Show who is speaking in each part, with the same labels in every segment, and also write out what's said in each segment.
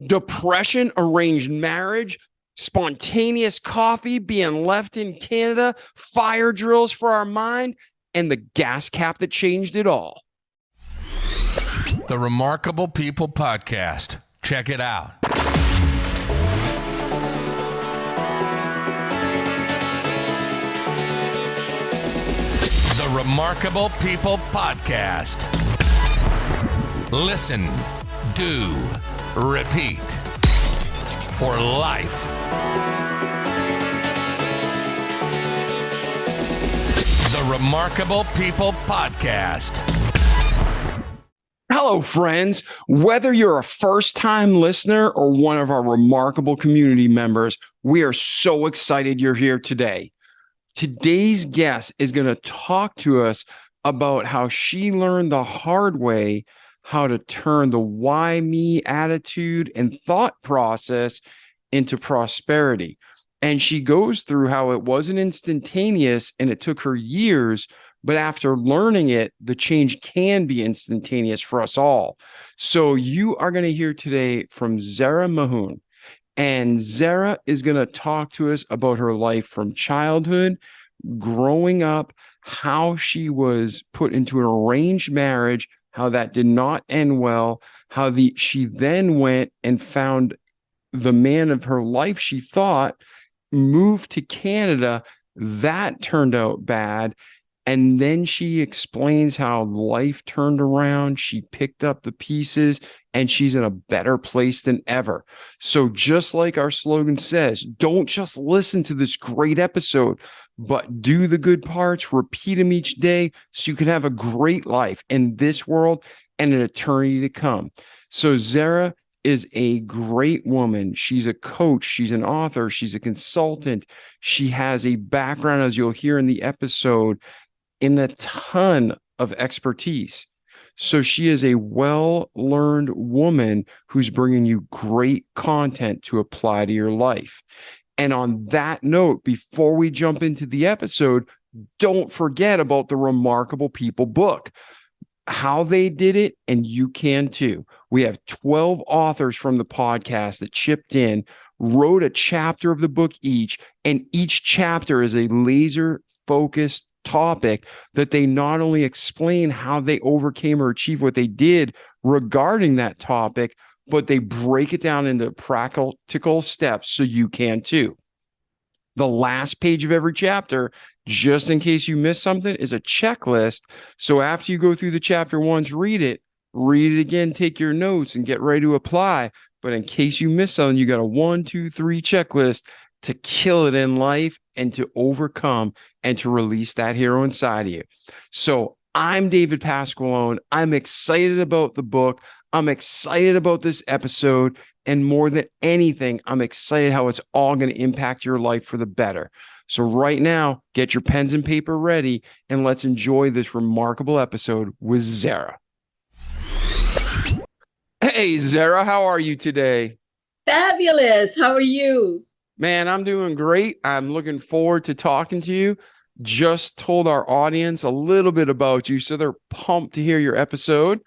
Speaker 1: depression, arranged marriage, spontaneous coffee being left in Canada, fire drills for our mind, and the gas cap that changed it all.
Speaker 2: The Remarkable People Podcast. Check it out. The Remarkable People Podcast. Listen, do, repeat. For life. The Remarkable People Podcast.
Speaker 1: Hello, friends. Whether you're a first-time listener or one of our remarkable community members, we are so excited you're here today. Today's guest is going to talk to us about how she learned the hard way how to turn the why me attitude and thought process into prosperity. And she goes through how it wasn't instantaneous and it took her years, but after learning it, the change can be instantaneous for us all. So you are going to hear today from Zehra Mahoon. And Zehra is going to talk to us about her life from childhood, growing up, how she was put into an arranged marriage, how that did not end well, how she then went and found the man of her life, she thought, moved to Canada. That turned out bad. And then she explains how life turned around. She picked up the pieces and she's in a better place than ever. So just like our slogan says, don't just listen to this great episode, but do the good parts, repeat them each day so you can have a great life in this world and an eternity to come. So Zehra is a great woman. She's a coach. She's an author. She's a consultant. She has a background, as you'll hear in the episode, in a ton of expertise. So she is a well-learned woman who's bringing you great content to apply to your life. And on that note, before we jump into the episode, don't forget about the Remarkable People book, how they did it, and you can too. We have 12 authors from the podcast that chipped in, wrote a chapter of the book each, and each chapter is a laser-focused topic that they not only explain how they overcame or achieved what they did regarding that topic, but they break it down into practical steps so you can too. The last page of every chapter, just in case you missed something, is a checklist. So after you go through the chapter once, read it again, take your notes and get ready to apply. But in case you miss something, you got a 1, 2, 3 checklist to kill it in life and to overcome and to release that hero inside of you. So I'm David Pasqualone. I'm excited about the book. I'm excited about this episode. And more than anything, I'm excited how it's all going to impact your life for the better. So right now, get your pens and paper ready and let's enjoy this remarkable episode with Zehra. Hey, Zehra, how are you today?
Speaker 3: Fabulous. How are you?
Speaker 1: Man, I'm doing great. I'm looking forward to talking to you. Just told our audience a little bit about you, so they're pumped to hear your episode.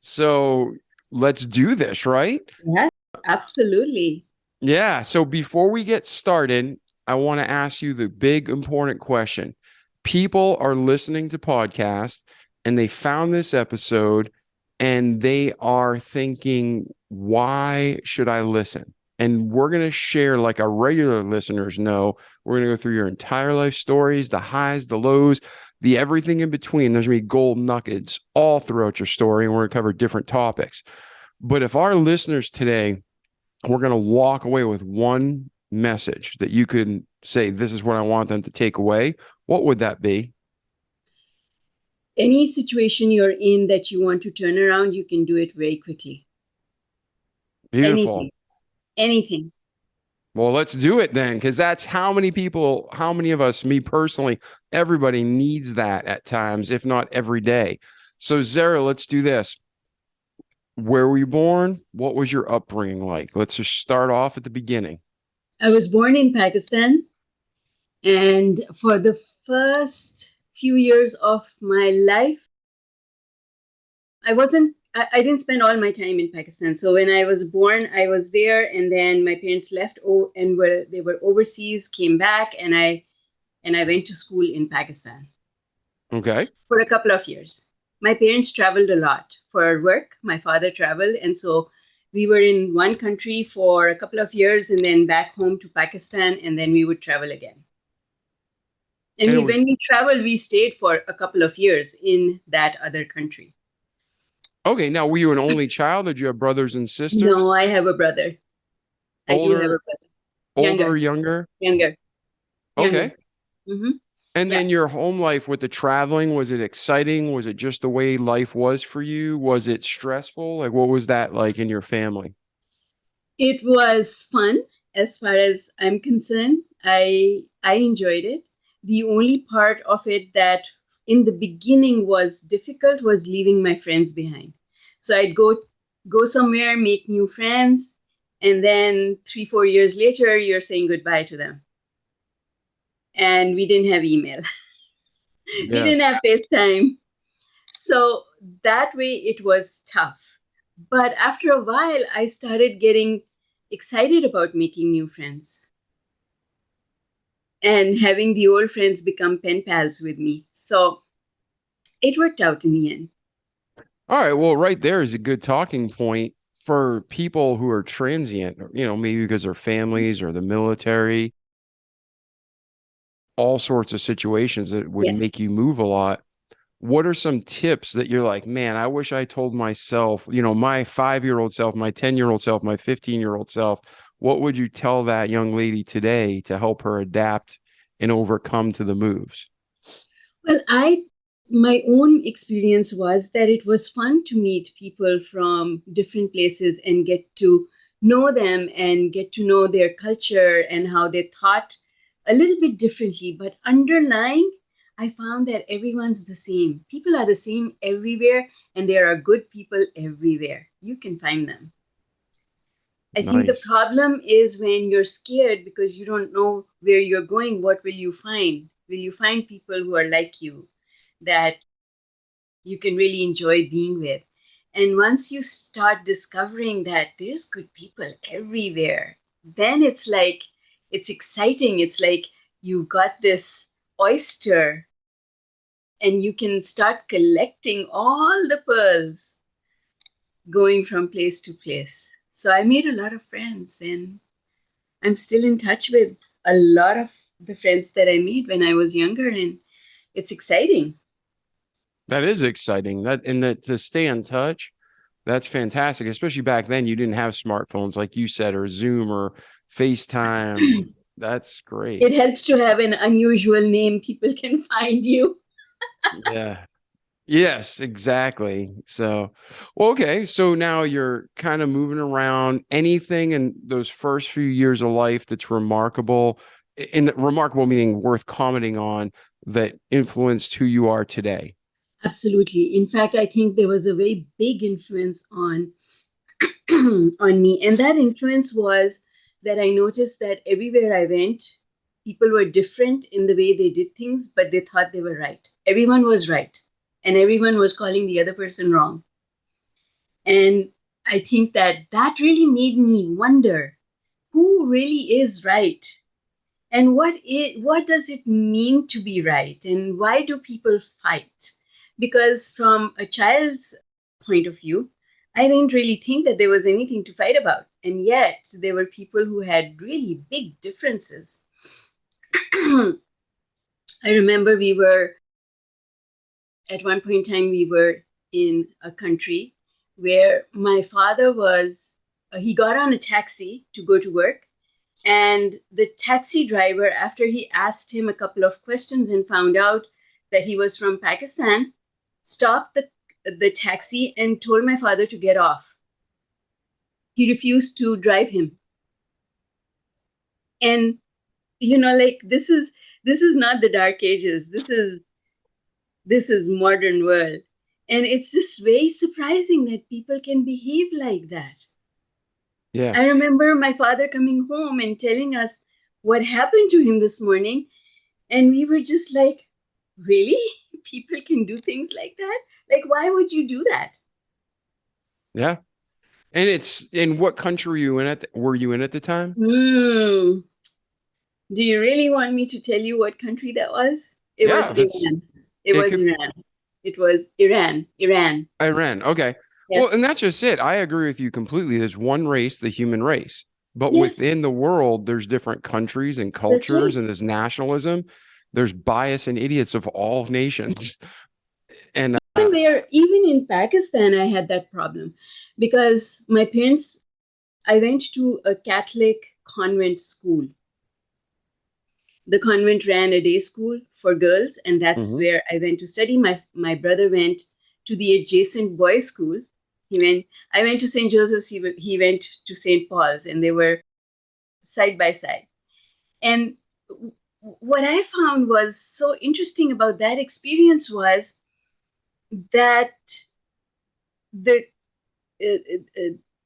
Speaker 1: So let's do this, right?
Speaker 3: Yes, absolutely.
Speaker 1: Yeah. So before we get started, I want to ask you the big important question. People are listening to podcasts and they found this episode and they are thinking, why should I listen? And we're going to share, like our regular listeners know, we're going to go through your entire life stories, the highs, the lows, the everything in between. There's going to be gold nuggets all throughout your story, and we're going to cover different topics. But if our listeners today, we're going to walk away with one message that you could say, this is what I want them to take away, what would that be?
Speaker 3: Any situation you're in that you want to turn around, you can do it very quickly.
Speaker 1: Beautiful.
Speaker 3: Anything.
Speaker 1: Well, let's do it then, because that's how many of us, me personally, everybody needs that at times, if not every day. So Zehra, let's do this. Where were you born? What was your upbringing like? Let's just start off at the beginning.
Speaker 3: I was born in Pakistan, and for the first few years of my life, I wasn't I didn't spend all my time in Pakistan. So when I was born, I was there, and then my parents left and they were overseas, came back, and I went to school in Pakistan
Speaker 1: Okay.
Speaker 3: for a couple of years. My parents traveled a lot for work. My father traveled, and so we were in one country for a couple of years, and then back home to Pakistan, and then we would travel again. And
Speaker 1: And it was
Speaker 3: when we traveled, we stayed for a couple of years in that other country.
Speaker 1: okay. Now, were you an only child? Did you have brothers and sisters?
Speaker 3: No, I have a brother. I do have a
Speaker 1: Older,
Speaker 3: brother.
Speaker 1: older,
Speaker 3: Younger,
Speaker 1: younger?
Speaker 3: younger, younger.
Speaker 1: Okay.
Speaker 3: Hmm.
Speaker 1: And
Speaker 3: Yeah.
Speaker 1: then your home life with the traveling, was it exciting? Was it just the way life was for you? Was it stressful? Like, what was that like in your family?
Speaker 3: It was fun as far as I'm concerned. I enjoyed it. The only part of it that in the beginning was difficult was leaving my friends behind. So I'd go somewhere, make new friends, and then 3, 4 years later, you're saying goodbye to them. And we didn't have email. We didn't
Speaker 1: Yes.
Speaker 3: have FaceTime. So that way it was tough. But after a while, I started getting excited about making new friends and having the old friends become pen pals with me. So it worked out in the end.
Speaker 1: All right. Well, right there is a good talking point for people who are transient, maybe because their families or the military, all sorts of situations that would
Speaker 3: Yes.
Speaker 1: make you move a lot. What are some tips that you're like, man, I wish I told myself, my 5-year-old self, my 10-year-old self, my 15-year-old self, what would you tell that young lady today to help her adapt and overcome to the moves?
Speaker 3: Well, my own experience was that it was fun to meet people from different places and get to know them and get to know their culture and how they thought a little bit differently. But underlying, I found that everyone's the same. People are the same everywhere, and there are good people everywhere. You can find them. I think the
Speaker 1: Nice.
Speaker 3: problem is when you're scared because you don't know where you're going, what will you find? Will you find people who are like you that you can really enjoy being with? And once you start discovering that there's good people everywhere, then it's like, it's exciting. It's like you've got this oyster and you can start collecting all the pearls going from place to place. So I made a lot of friends and I'm still in touch with a lot of the friends that I made when I was younger, and it's exciting.
Speaker 1: That is exciting. That to stay in touch, that's fantastic. Especially back then, you didn't have smartphones like you said, or Zoom or FaceTime. That's great.
Speaker 3: It helps to have an unusual name. People can find you.
Speaker 1: Yeah. Yes, exactly. So, well, okay. So now you're kind of moving around. Anything in those first few years of life that's remarkable, in remarkable meaning worth commenting on, that influenced who you are today?
Speaker 3: Absolutely. In fact, I think there was a very big influence on on me, and that influence was that I noticed that everywhere I went, people were different in the way they did things, but they thought they were right. Everyone was right, and everyone was calling the other person wrong. And I think that really made me wonder who really is right, and what does it mean to be right, and why do people fight? Because from a child's point of view, I didn't really think that there was anything to fight about, and yet there were people who had really big differences. I remember we were at one point in time we were in a country where my father was he got on a taxi to go to work, and the taxi driver, after he asked him a couple of questions and found out that he was from Pakistan, stopped the taxi and told my father to get off. He refused to drive him. And like this is not the dark ages. This is modern world. And it's just very surprising that people can behave like that. I
Speaker 1: Yes.
Speaker 3: remember my father coming home and telling us what happened to him this morning. And we were just like, really? People can do things like that? Like, why would you do that?
Speaker 1: Yeah. And it's in what country were you in at the time?
Speaker 3: Hmm. Do you really want me to tell you what country that was? It
Speaker 1: Yeah,
Speaker 3: was
Speaker 1: if it's
Speaker 3: Iran. It
Speaker 1: it
Speaker 3: was
Speaker 1: could
Speaker 3: Iran. It was Iran. Iran.
Speaker 1: Iran. Okay. Well,
Speaker 3: Yes.
Speaker 1: and that's just it. I agree with you completely. There's one race, the human race. But
Speaker 3: Yes,
Speaker 1: within the world, there's different countries and
Speaker 3: that's
Speaker 1: cultures,
Speaker 3: right.
Speaker 1: and there's nationalism. There's bias and idiots of all nations. And
Speaker 3: Even in Pakistan, I had that problem because my parents, I went to a Catholic convent school. The convent ran a day school for girls, and that's
Speaker 1: Mhm.
Speaker 3: where I went to study. My brother went to the adjacent boys' school. I went to St. Joseph's, he went to St. Paul's, and they were side by side. And what I found was so interesting about that experience was that the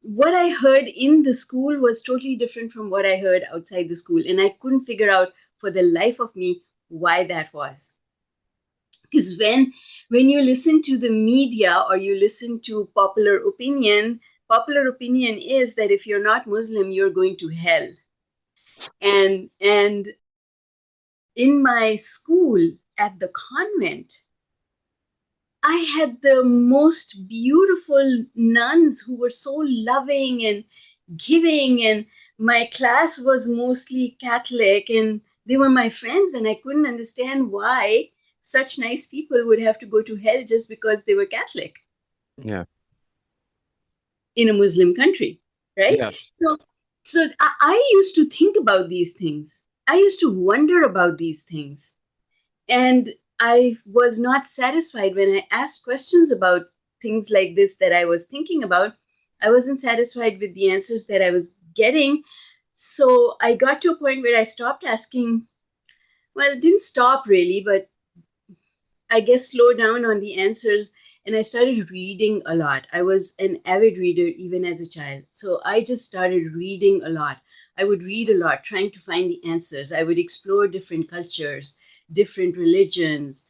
Speaker 3: what I heard in the school was totally different from what I heard outside the school, and I couldn't figure out for the life of me why that was. Because when you listen to the media or you listen to popular opinion is that if you're not Muslim, you're going to hell. And in my school at the convent, I had the most beautiful nuns who were so loving and giving, and my class was mostly Catholic, and they were my friends, and I couldn't understand why such nice people would have to go to hell just because they were Catholic
Speaker 1: Yeah.
Speaker 3: in a Muslim country, right?
Speaker 1: Yes.
Speaker 3: So I used to think about these things. I used to wonder about these things. And I was not satisfied when I asked questions about things like this that I was thinking about. I wasn't satisfied with the answers that I was getting. So I got to a point where I stopped asking. Well, it didn't stop really, but I guess slow down on the answers. And I started reading a lot. I was an avid reader even as a child. So I just started reading a lot. I would read a lot, trying to find the answers. I would explore different cultures, different religions.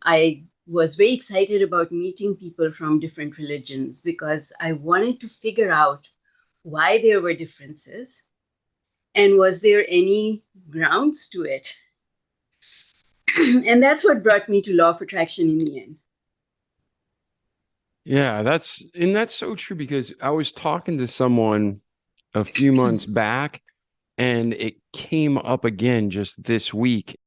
Speaker 3: I was very excited about meeting people from different religions because I wanted to figure out why there were differences and was there any grounds to it. And that's what brought me to law of attraction in the end.
Speaker 1: Yeah, that's so true because I was talking to someone a few months back and it came up again just this weekend,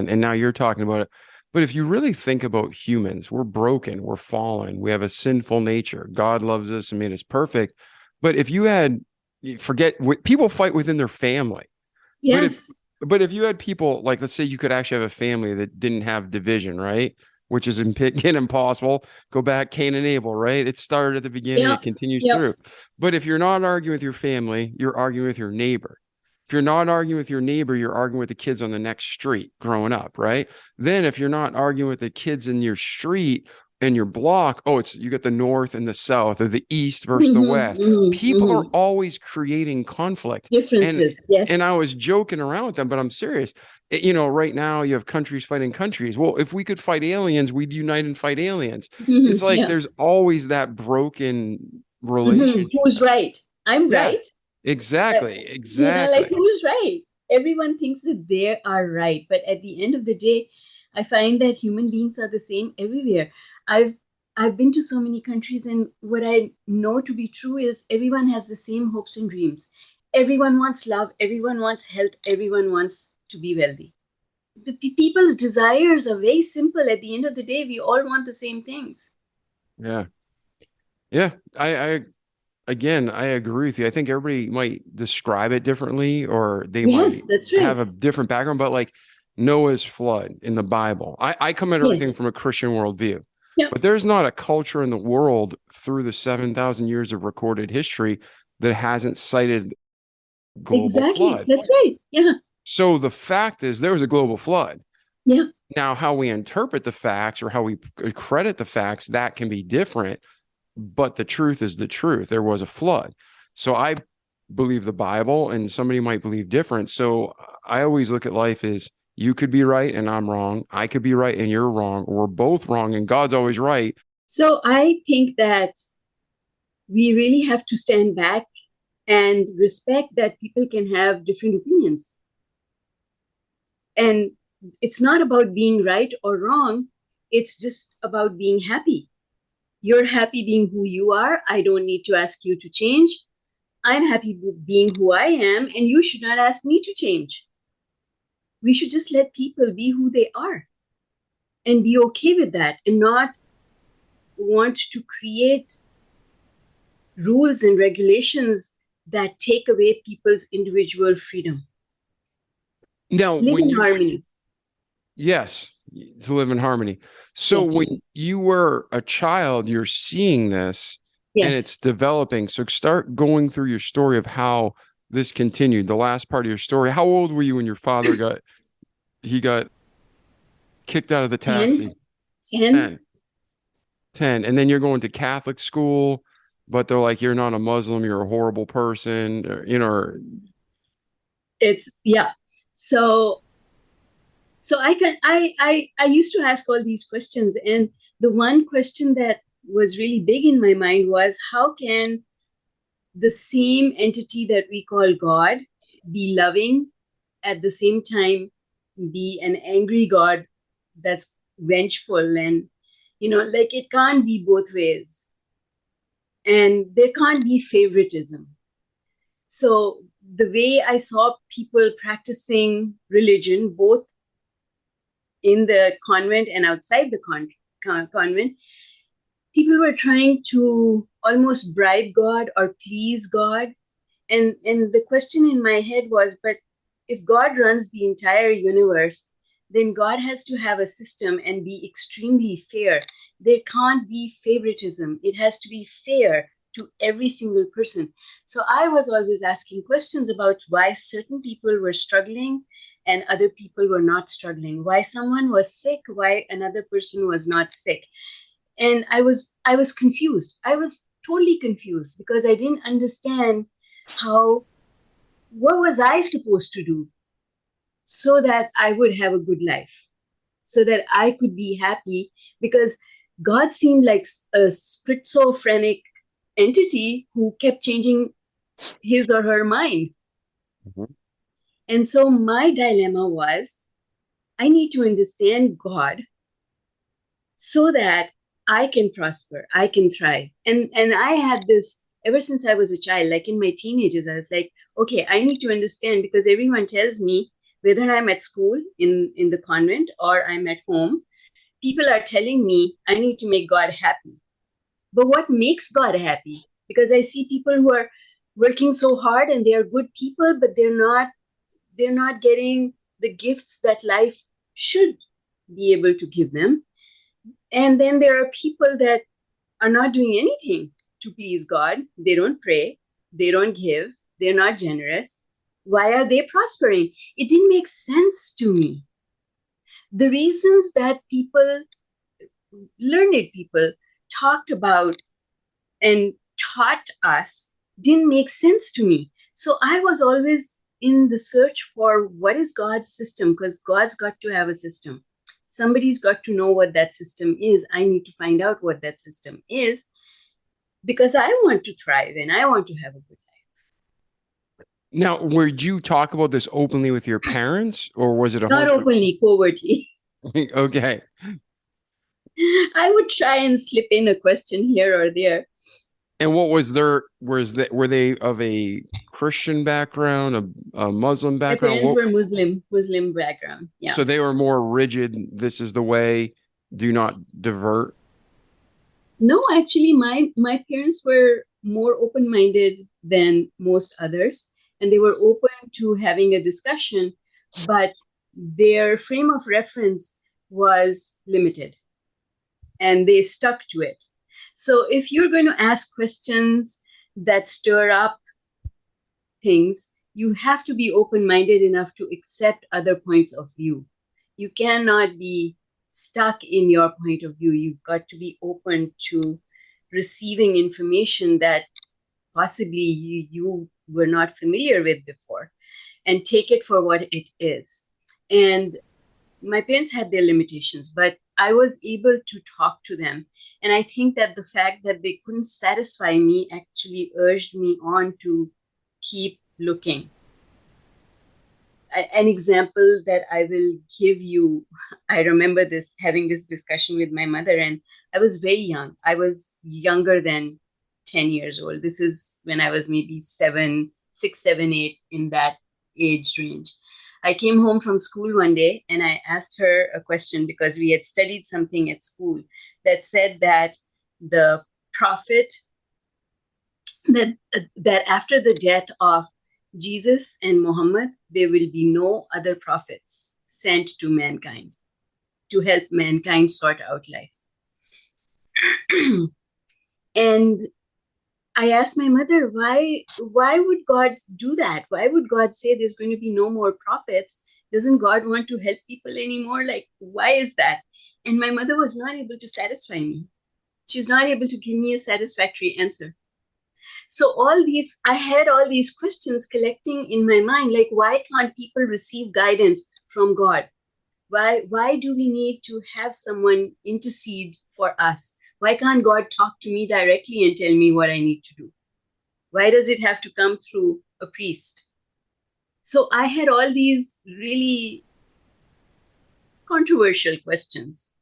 Speaker 1: and now you're talking about it. But if you really think about humans, we're broken, we're fallen, we have a sinful nature. God loves us and made us perfect. But if you had, people fight within their family. But if
Speaker 3: Yes.
Speaker 1: but if you had people like, let's say you could actually have a family that didn't have division, right? Which is again impossible. Go back, Cain and Abel, right? It started at the beginning,
Speaker 3: Yep.
Speaker 1: it continues
Speaker 3: Yep.
Speaker 1: through. But if you're not arguing with your family, you're arguing with your neighbor. If you're not arguing with your neighbor, you're arguing with the kids on the next street growing up, right? Then if you're not arguing with the kids in your street and your block, oh, it's you got the north and the south or the east versus the
Speaker 3: Mm-hmm,
Speaker 1: west.
Speaker 3: mm-hmm,
Speaker 1: People are
Speaker 3: mm-hmm.
Speaker 1: always creating conflict. And
Speaker 3: Differences.
Speaker 1: and
Speaker 3: Yes.
Speaker 1: I was joking around with them, but I'm serious. Right now you have countries fighting countries. Well, if we could fight aliens, we'd unite and fight aliens. It's
Speaker 3: Mm-hmm.
Speaker 1: like
Speaker 3: Yeah.
Speaker 1: there's always that broken
Speaker 3: Mm-hmm.
Speaker 1: relationship.
Speaker 3: Who's right? I'm
Speaker 1: Yeah,
Speaker 3: right. Uh,
Speaker 1: exactly.
Speaker 3: like
Speaker 1: Exactly.
Speaker 3: who's right? Everyone thinks that they are right, but at the end of the day, I find that human beings are the same everywhere. I've I've been to so many countries, and what I know to be true is everyone has the same hopes and dreams. Everyone wants love. Everyone wants health. Everyone wants to be wealthy. The people's desires are very simple. At the end of the day, we all want the same things.
Speaker 1: Yeah. Yeah. I again, I agree with you. I think everybody might describe it differently or they
Speaker 3: Yes,
Speaker 1: might
Speaker 3: that's right.
Speaker 1: have a different background, but like Noah's flood in the Bible, I come at everything
Speaker 3: Yes.
Speaker 1: from a Christian worldview,
Speaker 3: Yeah.
Speaker 1: but there's not a culture in the world through the 7,000 years of recorded history that hasn't cited global
Speaker 3: Exactly.
Speaker 1: flood.
Speaker 3: That's right. Yeah.
Speaker 1: So the fact is there was a global flood.
Speaker 3: Yeah.
Speaker 1: Now, how we interpret the facts or how we credit the facts, that can be different, but the truth is the truth. There was a flood. So I believe the Bible and somebody might believe different. So I always look at life as you could be right and I'm wrong. I could be right and you're wrong. We're both wrong and God's always right.
Speaker 3: So I think that we really have to stand back and respect that people can have different opinions. And it's not about being right or wrong. It's just about being happy. You're happy being who you are. I don't need to ask you to change. I'm happy being who I am, and you should not ask me to change. We should just let people be who they are and be okay with that, and not want to create rules and regulations that take away people's individual freedom.
Speaker 1: Now,
Speaker 3: Live in harmony.
Speaker 1: Yes, to live in harmony. So when you were a child, you're seeing this and it's developing. So start going through your story of how this continued. The last part of your story. How old were you when your father got kicked out of the taxi?
Speaker 3: 10.
Speaker 1: 10. And then you're going to Catholic school, but they're like, you're not a Muslim, you're a horrible person, or, you know.
Speaker 3: So I used to ask all these questions, and the one question that was really big in my mind was, how can the same entity that we call God be loving, at the same time be an angry God that's vengeful? And like, it can't be both ways, and there can't be favoritism. So the way I saw people practicing religion, both in the convent and outside the convent, people were trying to almost bribe God or please God. And the question in my head was, but if God runs the entire universe, then God has to have a system and be extremely fair. There can't be favoritism. It has to be fair to every single person. So I was always asking questions about why certain people were struggling and other people were not struggling, why someone was sick, why another person was not sick. And I was confused. I was totally confused, because I didn't understand what was I supposed to do so that I would have a good life, so that I could be happy, because God seemed like a schizophrenic entity who kept changing his or her mind. Mm-hmm. And so my dilemma was, I need to understand God so that I can prosper, I can thrive. And I had this ever since I was a child. Like in my teenagers, I was like, okay, I need to understand, because everyone tells me, whether I'm at school in the convent or I'm at home, people are telling me I need to make God happy. But what makes God happy? Because I see people who are working so hard and they are good people, but they're not getting the gifts that life should be able to give them. And then there are people that are not doing anything to please God. They don't pray, they don't give, they're not generous. Why are they prospering? It didn't make sense to me. The reasons that learned people, talked about and taught us didn't make sense to me. So I was always in the search for what is God's system, because God's got to have a system. Somebody's got to know what that system is. I need to find out what that system is, because I want to thrive and I want to have a good life.
Speaker 1: Now, would you talk about this openly with your parents, or was it
Speaker 3: not openly, covertly?
Speaker 1: Okay.
Speaker 3: I would try and slip in a question here or there.
Speaker 1: And what was were they of a Christian background, a Muslim background?
Speaker 3: My parents were Muslim background. Yeah.
Speaker 1: So they were more rigid. This is the way. Do not divert.
Speaker 3: No, actually, my parents were more open-minded than most others, and they were open to having a discussion, but their frame of reference was limited, and they stuck to it. So if you're going to ask questions that stir up things, you have to be open-minded enough to accept other points of view. You cannot be stuck in your point of view. You've got to be open to receiving information that possibly you were not familiar with before, and take it for what it is. And my parents had their limitations, but I was able to talk to them. And I think that the fact that they couldn't satisfy me actually urged me on to keep looking. An example that I will give you, I remember having this discussion with my mother, and I was very young. I was younger than 10 years old. This is when I was maybe 6, 7, 8, in that age range. I came home from school one day and I asked her a question because we had studied something at school that said that the prophet, that after the death of Jesus and Muhammad, there will be no other prophets sent to mankind to help mankind sort out life. And I asked my mother, why would God do that? Why would God say there's going to be no more prophets? Doesn't God want to help people anymore? Like, why is that? And my mother was not able to satisfy me. She was not able to give me a satisfactory answer. So I had all these questions collecting in my mind, like, why can't people receive guidance from God? Why do we need to have someone intercede for us? Why can't God talk to me directly and tell me what I need to do? Why does it have to come through a priest? So I had all these really controversial questions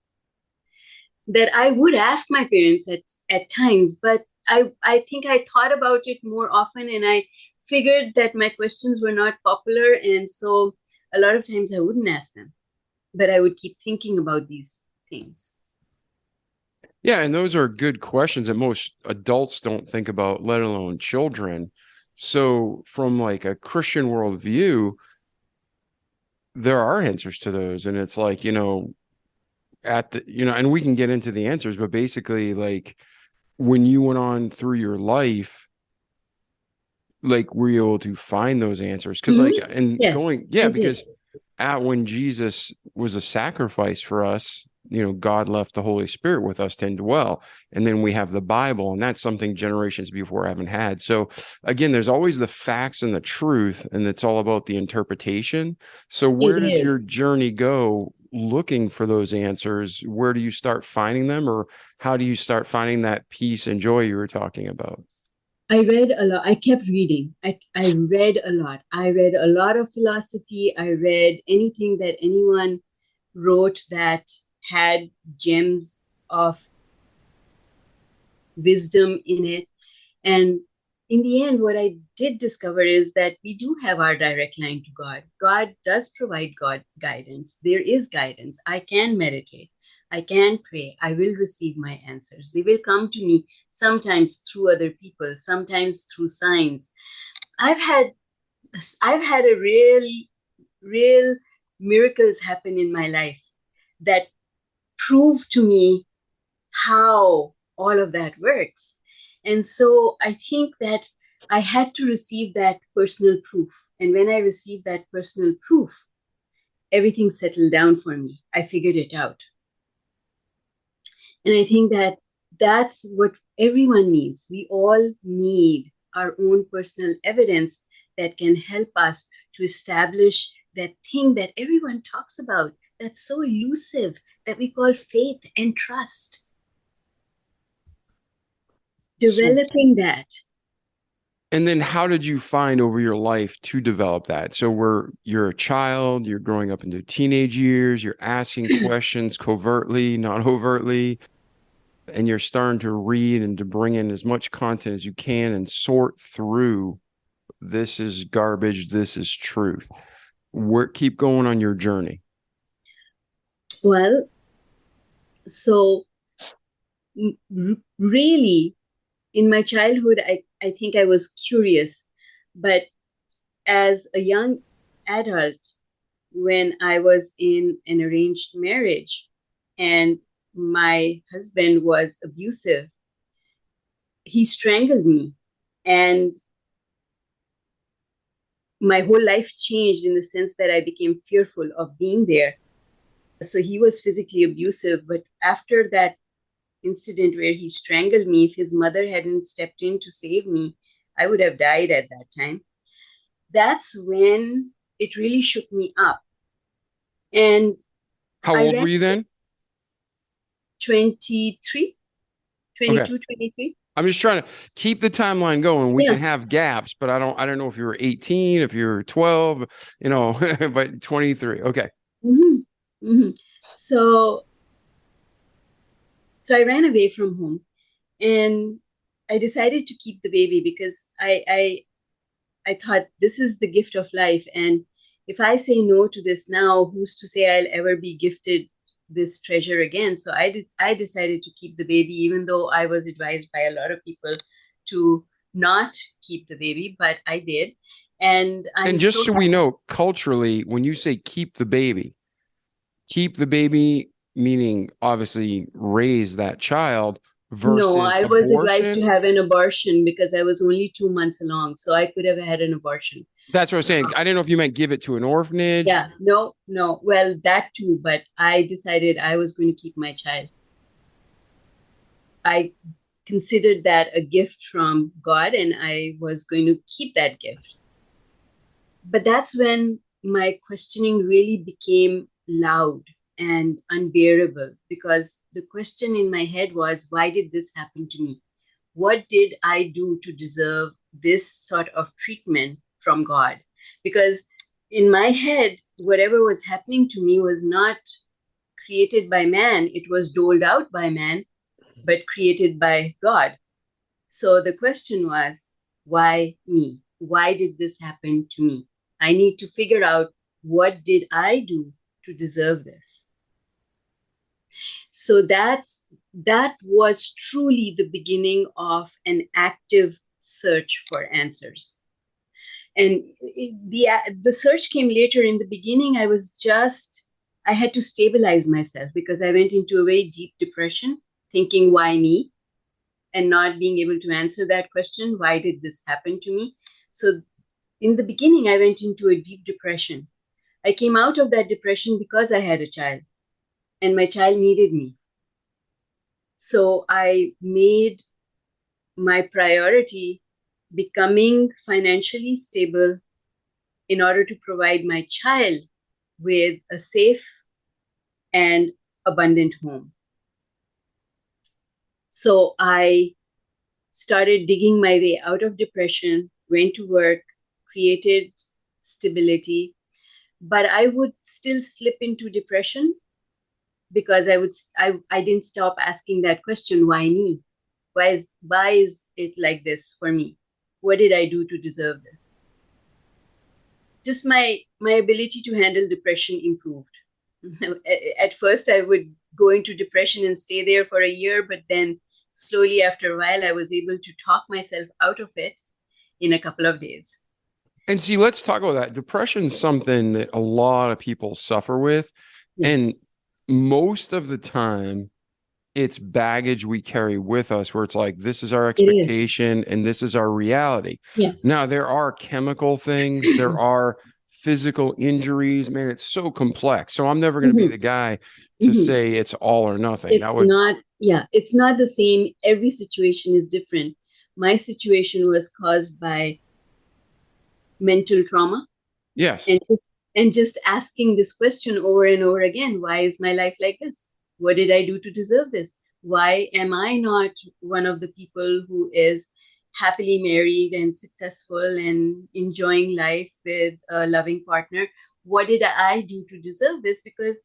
Speaker 3: that I would ask my parents at times, but I think I thought about it more often, and I figured that my questions were not popular, and so a lot of times I wouldn't ask them, but I would keep thinking about these things.
Speaker 1: Yeah, and those are good questions that most adults don't think about, let alone children. So from like a Christian worldview, there are answers to those. And it's like, and we can get into the answers, but basically, like, when you went on through your life, like, were you able to find those answers? Because
Speaker 3: Yes,
Speaker 1: because when Jesus was a sacrifice for us, God left the Holy Spirit with us to indwell. And then we have the Bible, and that's something generations before haven't had. So again, there's always the facts and the truth, and it's all about the interpretation. So where does your journey go looking for those answers? Where do you start finding them, or how do you start finding that peace and joy you were talking about?
Speaker 3: I read a lot. I kept reading. I read a lot. I read a lot of philosophy. I read anything that anyone wrote that had gems of wisdom in it. And in the end, what I did discover is that we do have our direct line to God. God does provide guidance. There is guidance. I can meditate. I can pray. I will receive my answers. They will come to me sometimes through other people, sometimes through signs. I've had a real miracles happen in my life that prove to me how all of that works. And so I think that I had to receive that personal proof. And when I received that personal proof, everything settled down for me. I figured it out. And I think that that's what everyone needs. We all need our own personal evidence that can help us to establish that thing that everyone talks about, that's so elusive, that we call faith and trust. Developing that.
Speaker 1: And then how did you find over your life to develop that? So you're a child, you're growing up into teenage years, you're asking questions covertly, not overtly, and you're starting to read and to bring in as much content as you can and sort through, this is garbage, this is truth. Keep going on your journey.
Speaker 3: Well, so really, in my childhood, I think I was curious, but as a young adult, when I was in an arranged marriage and my husband was abusive, he strangled me, and my whole life changed in the sense that I became fearful of being there. So he was physically abusive, but after that incident where he strangled me, if his mother hadn't stepped in to save me, I would have died at that time. That's when it really shook me up. And
Speaker 1: how old were you then?
Speaker 3: 23,
Speaker 1: Okay.
Speaker 3: 22, 23.
Speaker 1: I'm just trying to keep the timeline going. We
Speaker 3: Yeah.
Speaker 1: can have gaps, but I don't know if you were 18, if you're 12, but 23. Okay.
Speaker 3: hmm hmm So, so I ran away from home, and I decided to keep the baby because I thought this is the gift of life. And if I say no to this now, who's to say I'll ever be gifted this treasure again? So I decided to keep the baby, even though I was advised by a lot of people to not keep the baby, but I did. And
Speaker 1: And
Speaker 3: I'm
Speaker 1: just
Speaker 3: so
Speaker 1: so we know, culturally, when you say keep the baby, meaning obviously raise that child
Speaker 3: no,
Speaker 1: versus
Speaker 3: I was advised to
Speaker 1: abortion.
Speaker 3: have an abortion because I was only 2 months along. So I could have had an abortion.
Speaker 1: That's what I'm saying. I didn't know if you meant give it to an orphanage.
Speaker 3: Yeah, no, no. Well, that too, but I decided I was going to keep my child. I considered that a gift from God, and I was going to keep that gift. But that's when my questioning really became loud and unbearable, because the question in my head was, why did this happen to me? What did I do to deserve this sort of treatment from God? Because in my head, whatever was happening to me was not created by man, it was doled out by man, but created by God. So the question was, why me? Why did this happen to me? I need to figure out, what did I do to deserve this? So that was truly the beginning of an active search for answers. And the search came later. In the beginning, I had to stabilize myself because I went into a very deep depression, thinking, why me? And not being able to answer that question, why did this happen to me? So in the beginning, I went into a deep depression. I came out of that depression because I had a child, and my child needed me. So I made my priority becoming financially stable in order to provide my child with a safe and abundant home. So I started digging my way out of depression, went to work, created stability, but I would still slip into depression because I didn't stop asking that question, why me? Why is it like this for me? What did I do to deserve this? Just my ability to handle depression improved. At first I would go into depression and stay there for a year, but then slowly after a while I was able to talk myself out of it in a couple of days.
Speaker 1: And see, let's talk about that. Depression is something that a lot of people suffer with.
Speaker 3: Yes,
Speaker 1: And most of the time, it's baggage we carry with us where it's like, this is our
Speaker 3: it is.
Speaker 1: expectation and this is our reality.
Speaker 3: Yes.
Speaker 1: Now, there are chemical things, there are physical injuries. Man, it's so complex. So I'm never going to be
Speaker 3: Mhm,
Speaker 1: the guy to
Speaker 3: mhm.
Speaker 1: say it's all or nothing.
Speaker 3: It's
Speaker 1: That would,
Speaker 3: not, yeah, it's not the same. Every situation is different. My situation was caused by mental trauma,
Speaker 1: yes.
Speaker 3: and just asking this question over and over again, why is my life like this? What did I do to deserve this? Why am I not one of the people who is happily married and successful and enjoying life with a loving partner? What did I do to deserve this? Because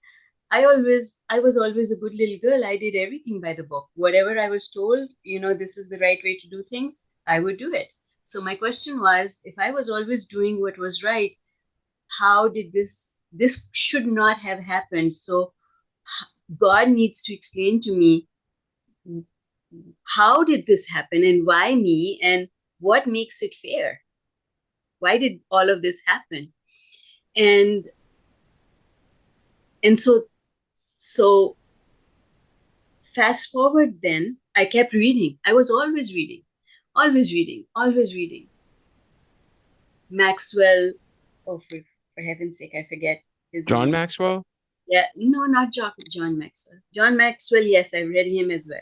Speaker 3: I was always a good little girl. I did everything by the book. Whatever I was told, this is the right way to do things, I would do it. So my question was, if I was always doing what was right, how did this should not have happened? So God needs to explain to me, how did this happen and why me, and what makes it fair? Why did all of this happen? And so fast forward, then I kept reading. I was always reading, always reading, always reading. Maxwell, oh, for heaven's sake, I forget his
Speaker 1: John
Speaker 3: name.
Speaker 1: Maxwell?
Speaker 3: Yeah, no, not John Maxwell. John Maxwell, yes, I read him as well.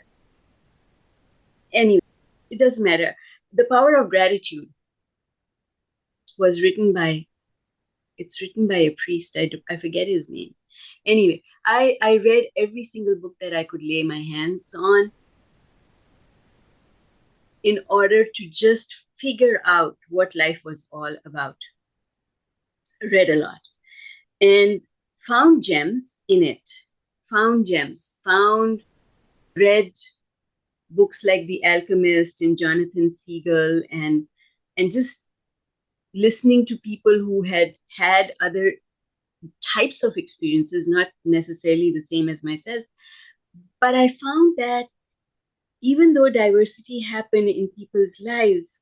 Speaker 3: Anyway, it doesn't matter. The Power of Gratitude was written by It's written by a priest. I forget his name. Anyway, I read every single book that I could lay my hands on in order to just figure out what life was all about. Read a lot and found gems in it. Read books like The Alchemist and Jonathan Siegel, and just listening to people who had had other types of experiences, not necessarily the same as myself. But I found that even though diversity happened in people's lives,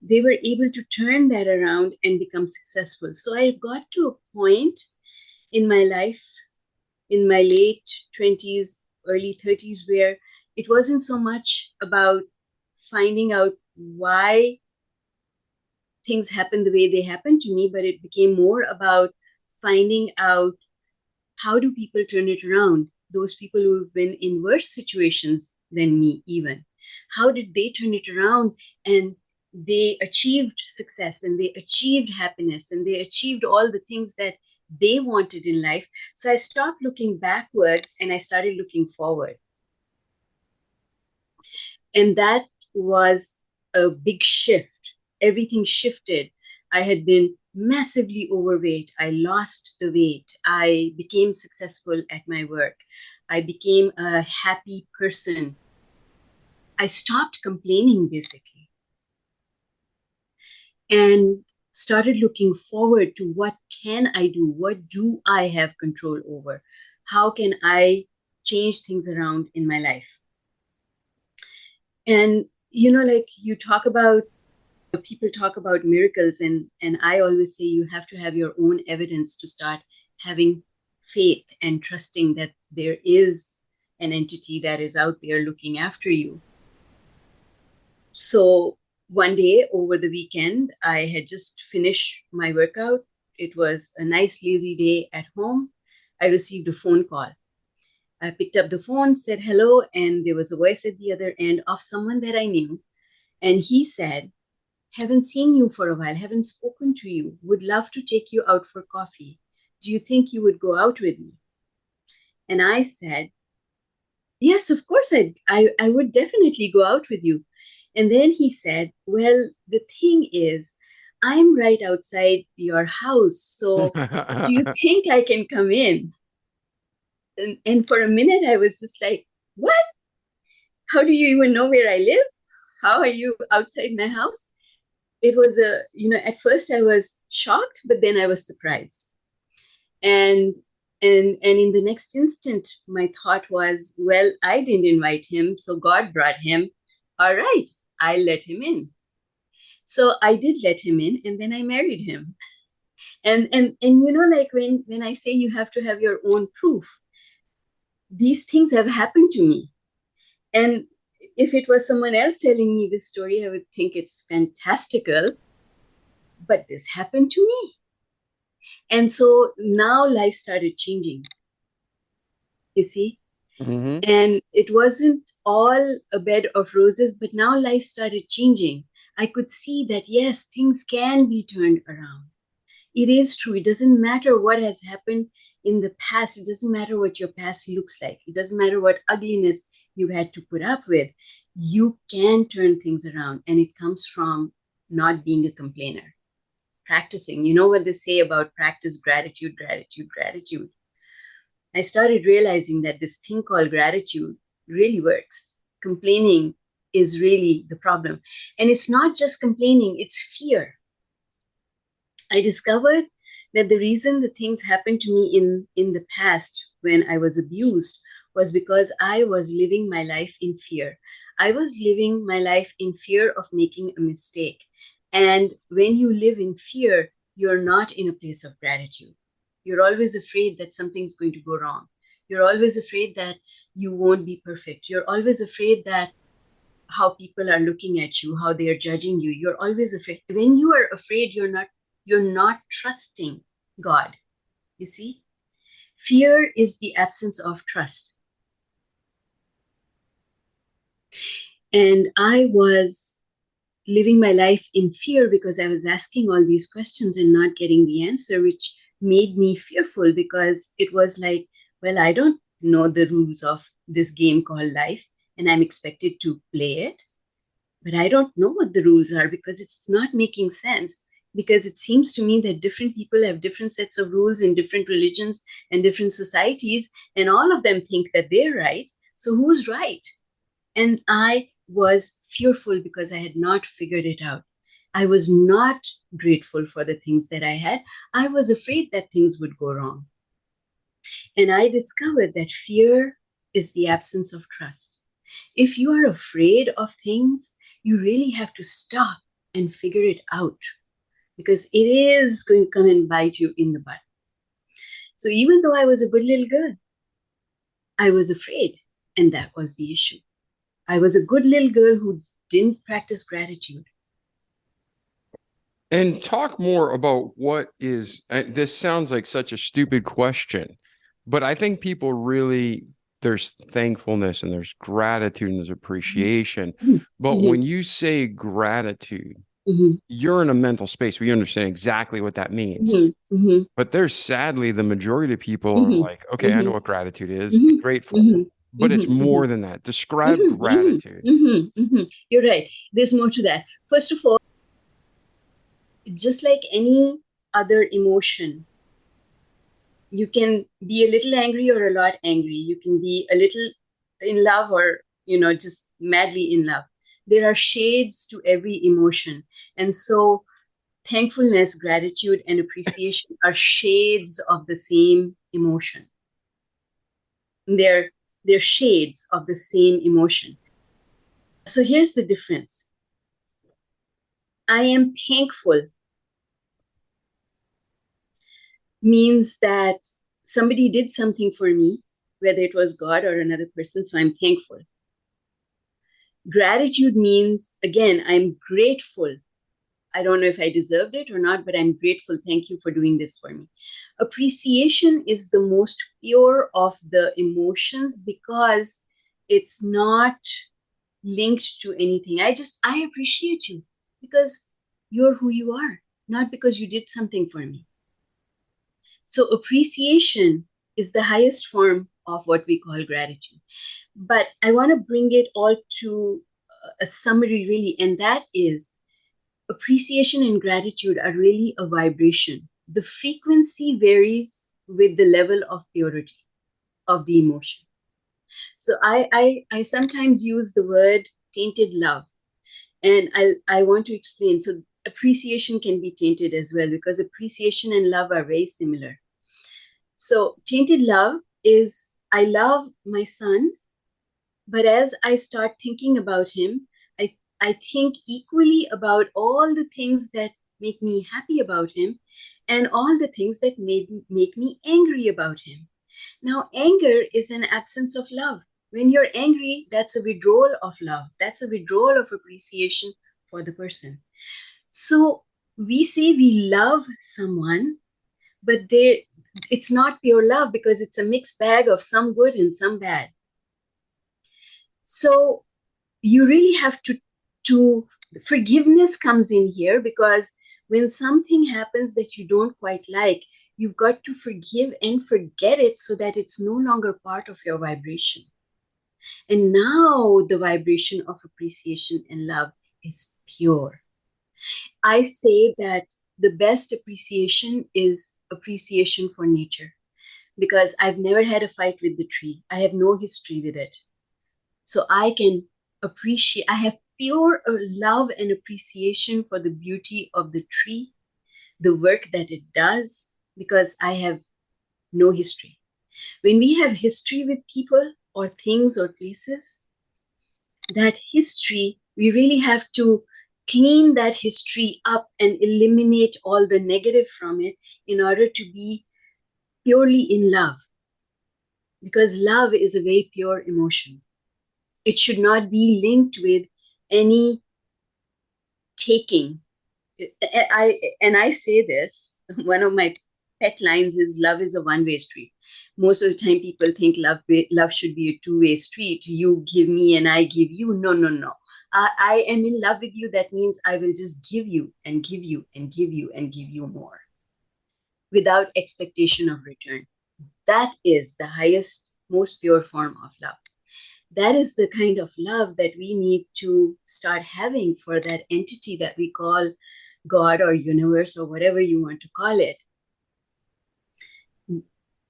Speaker 3: they were able to turn that around and become successful. So I got to a point in my life, in my late 20s, early 30s, where it wasn't so much about finding out why things happened the way they happened to me, but it became more about finding out how do people turn it around? Those people who've been in worse situations than me, even. How did they turn it around? And they achieved success and they achieved happiness and they achieved all the things that they wanted in life. So I stopped looking backwards and I started looking forward. And that was a big shift. Everything shifted. I had been massively overweight. I lost the weight. I became successful at my work. I became a happy person. I stopped complaining, basically, and started looking forward to what can I do? What do I have control over? How can I change things around in my life? And, like people talk about miracles, and I always say you have to have your own evidence to start having faith and trusting that there is an entity that is out there looking after you. So one day over the weekend, I had just finished my workout. It was a nice lazy day at home. I received a phone call. I picked up the phone, said hello, and there was a voice at the other end of someone that I knew. And he said, haven't seen you for a while, haven't spoken to you, would love to take you out for coffee. Do you think you would go out with me? And I said, yes, of course, I would definitely go out with you. And then he said, well, the thing is, I'm right outside your house. So do you think I can come in? And for a minute, I was just like, what? How do you even know where I live? How are you outside my house? It was at first I was shocked, but then I was surprised. And in the next instant, my thought was, well, I didn't invite him, so God brought him. All right, I'll let him in. So I did let him in, and then I married him. And like when I say you have to have your own proof, these things have happened to me. And if it was someone else telling me this story, I would think it's fantastical. But this happened to me. And so now life started changing, you see? Mm-hmm. And it wasn't all a bed of roses, but now life started changing. I could see that, yes, things can be turned around. It is true. It doesn't matter what has happened in the past. It doesn't matter what your past looks like. It doesn't matter what ugliness you had to put up with. You can turn things around. And it comes from not being a complainer. Practicing. You know what they say about practice, gratitude, gratitude, gratitude. I started realizing that this thing called gratitude really works. Complaining is really the problem. And it's not just complaining, it's fear. I discovered that the reason the things happened to me in the past when I was abused was because I was living my life in fear. I was living my life in fear of making a mistake. And when you live in fear, you're not in a place of gratitude. You're always afraid that something's going to go wrong. You're always afraid that you won't be perfect. You're always afraid that how people are looking at you, how they are judging you. You're always afraid. When you are afraid, you're not trusting God. You see? Fear is the absence of trust. And I was living my life in fear because I was asking all these questions and not getting the answer, which made me fearful because it was like, well, I don't know the rules of this game called life and I'm expected to play it. But I don't know what the rules are because it's not making sense. Because it seems to me that different people have different sets of rules in different religions and different societies, and all of them think that they're right. So who's right? And I was fearful because I had not figured it out. I was not grateful for the things that I had. I was afraid that things would go wrong. And I discovered that fear is the absence of trust. If you are afraid of things, you really have to stop and figure it out because it is going to come and bite you in the butt. So even though I was a good little girl, I was afraid, and that was the issue. I was a good little girl who didn't practice gratitude.
Speaker 1: And talk more about what is, this sounds like such a stupid question, but I think people really, there's thankfulness and there's gratitude and there's appreciation. But when you say gratitude, you're in a mental space where you understand exactly what that means. But there's sadly the majority of people are like, okay, I know what gratitude is, be grateful. But it's more than that. Describe gratitude.
Speaker 3: You're right. There's more to that. First of all, just like any other emotion, you can be a little angry or a lot angry. You can be a little in love or, just madly in love. There are shades to every emotion. And so thankfulness, gratitude, and appreciation are shades of the same emotion. They're shades of the same emotion. So here's the difference. I am thankful means that somebody did something for me, whether it was God or another person, so I'm thankful. Gratitude means, again, I'm grateful. I don't know if I deserved it or not, but I'm grateful. Thank you for doing this for me. Appreciation is the most pure of the emotions because it's not linked to anything. I appreciate you because you're who you are, not because you did something for me. So appreciation is the highest form of what we call gratitude. But I want to bring it all to a summary, really, and that is appreciation and gratitude are really a vibration. The frequency varies with the level of purity of the emotion. So I sometimes use the word tainted love, and I want to explain. So appreciation can be tainted as well because appreciation and love are very similar. So tainted love is, I love my son, but as I start thinking about him, I think equally about all the things that make me happy about him and all the things that make me angry about him. Now, anger is an absence of love. When you're angry, that's a withdrawal of love. That's a withdrawal of appreciation for the person. So we say we love someone, but it's not pure love because it's a mixed bag of some good and some bad. So you really have to forgiveness comes in here because when something happens that you don't quite like, you've got to forgive and forget it so that it's no longer part of your vibration. And now the vibration of appreciation and love is pure. I say that the best appreciation is appreciation for nature because I've never had a fight with the tree. I have no history with it. So I can appreciate, I have pure love and appreciation for the beauty of the tree, the work that it does, because I have no history. When we have history with people or things or places, that history, we really have to clean that history up and eliminate all the negative from it in order to be purely in love. Because love is a very pure emotion. It should not be linked with any taking. I say this, one of my pet lines is love is a one-way street. Most of the time people think love should be a two-way street. You give me and I give you. No. I am in love with you. That means I will just give you and give you and give you and give you more without expectation of return. That is the highest, most pure form of love. That is the kind of love that we need to start having for that entity that we call God or universe or whatever you want to call it.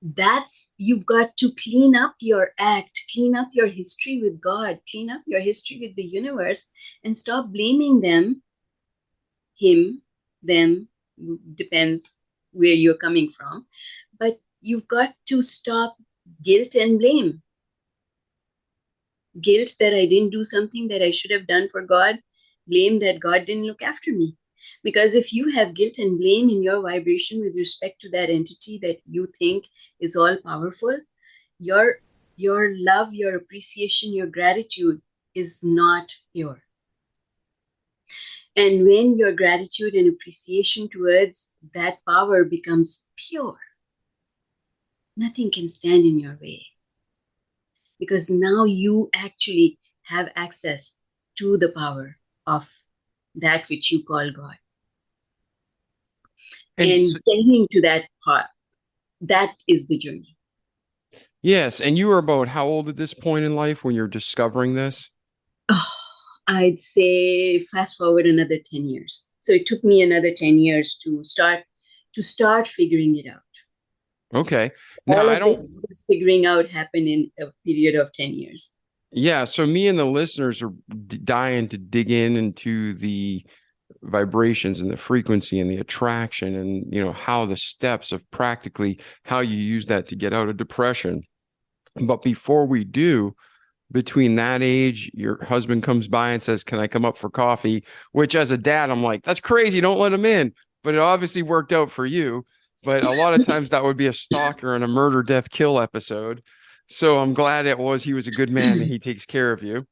Speaker 3: That's, you've got to clean up your act, clean up your history with God, clean up your history with the universe, and stop blaming them, him, them, depends where you're coming from. But you've got to stop guilt and blame. Guilt that I didn't do something that I should have done for God, blame that God didn't look after me. Because if you have guilt and blame in your vibration with respect to that entity that you think is all powerful, your love, your appreciation, your gratitude is not pure. And when your gratitude and appreciation towards that power becomes pure, nothing can stand in your way. Because now you actually have access to the power of that which you call God. And getting to that part, that is the journey.
Speaker 1: Yes. And you were about how old at this point in life when you're discovering this?
Speaker 3: Oh, I'd say fast forward another 10 years. So it took me another 10 years to start figuring it out.
Speaker 1: Okay. Now,
Speaker 3: All of this figuring out happened in a period of 10 years.
Speaker 1: Yeah. So me and the listeners are dying to dig into the vibrations and the frequency and the attraction and, you know, how the steps of practically how you use that to get out of depression. But before we do, between that age, your husband comes by and says, "Can I come up for coffee?" Which as a dad, I'm like, that's crazy. Don't let him in. But it obviously worked out for you. But a lot of times that would be a stalker and a murder, death, kill episode. So I'm glad he was a good man and he takes care of you.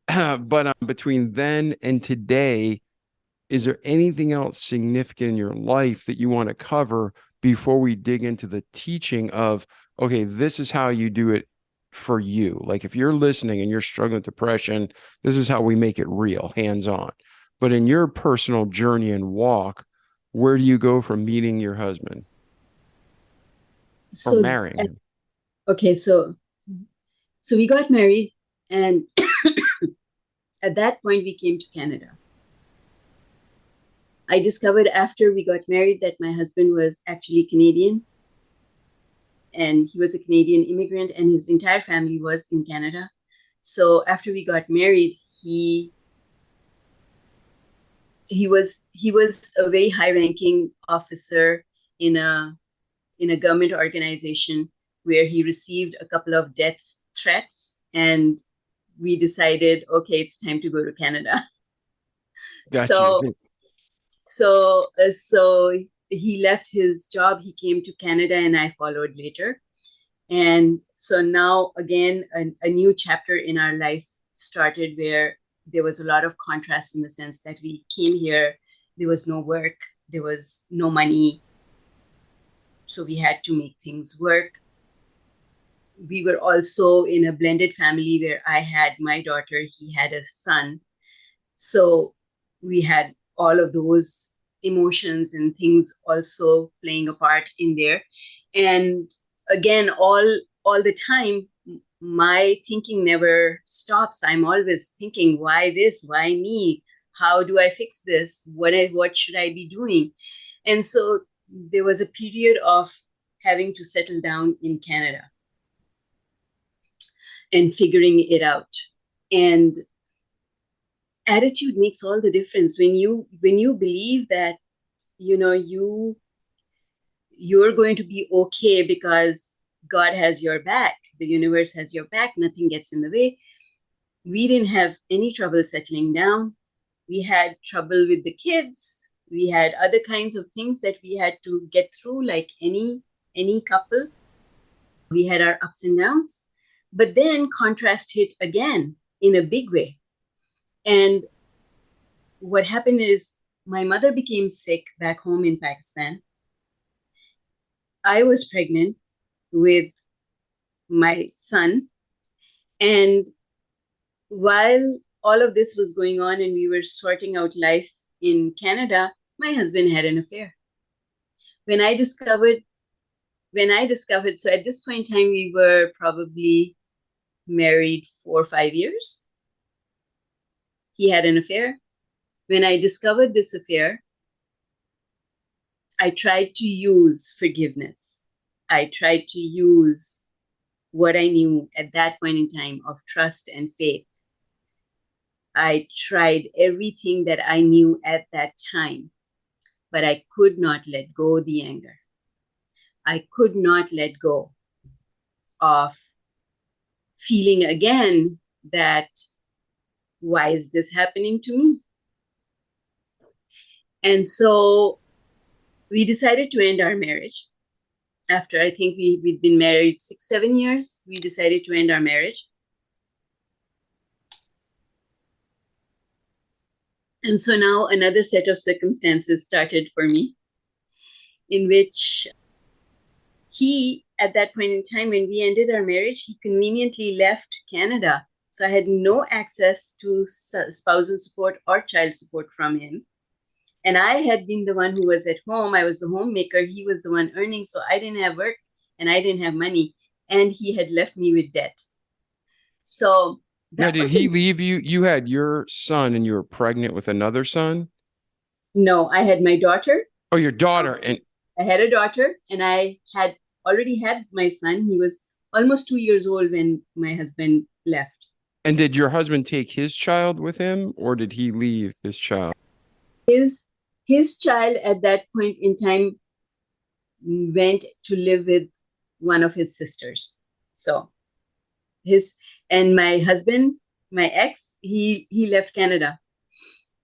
Speaker 1: But between then and today, is there anything else significant in your life that you want to cover before we dig into the teaching of, okay, this is how you do it for you? Like if you're listening and you're struggling with depression, this is how we make it real, hands-on. But in your personal journey and walk, where do you go from meeting your husband or marrying him?
Speaker 3: Okay, so we got married, and at that point we came to Canada. I discovered after we got married that my husband was actually Canadian, and he was a Canadian immigrant, and his entire family was in Canada. So after we got married, he was a very high-ranking officer in a government organization where he received a couple of death threats, and we decided, okay, it's time to go to Canada. Gotcha. So he left his job, he came to Canada, and I followed later. And so now again, a new chapter in our life started where there was a lot of contrast in the sense that we came here, there was no work, there was no money. So we had to make things work. We were also in a blended family where I had my daughter, he had a son. So we had all of those emotions and things also playing a part in there. And again, all the time, my thinking never stops. I'm always thinking, why this? Why me? How do I fix this? What should I be doing? And so there was a period of having to settle down in Canada and figuring it out. And attitude makes all the difference when you believe that, you know, you're going to be okay because God has your back, the universe has your back, nothing gets in the way. We didn't have any trouble settling down. We had trouble with the kids. We had other kinds of things that we had to get through, like any couple. We had our ups and downs. But then contrast hit again in a big way. And what happened is my mother became sick back home in Pakistan. I was pregnant with my son. And while all of this was going on and we were sorting out life in Canada, my husband had an affair. When I discovered, so at this point in time, we were probably married 4 or 5 years. He had an affair. When I discovered this affair, I tried to use forgiveness. I tried to use what I knew at that point in time of trust and faith. I tried everything that I knew at that time, but I could not let go of the anger. I could not let go of feeling again that, why is this happening to me? And so we decided to end our marriage. After I think we'd been married 6, 7 years, we decided to end our marriage. And so now another set of circumstances started for me, in which he, at that point in time, when we ended our marriage, he conveniently left Canada. So I had no access to spousal support or child support from him. And I had been the one who was at home. I was the homemaker. He was the one earning. So I didn't have work and I didn't have money. And he had left me with debt. So
Speaker 1: now, did he leave you? You had your son and you were pregnant with another son?
Speaker 3: No, I had my daughter.
Speaker 1: Oh, your daughter. And
Speaker 3: I had a daughter and I had already had my son. He was almost 2 years old when my husband left.
Speaker 1: And did your husband take his child with him or did he leave his child?
Speaker 3: His child at that point in time went to live with one of his sisters. So and my husband, my ex, he left Canada.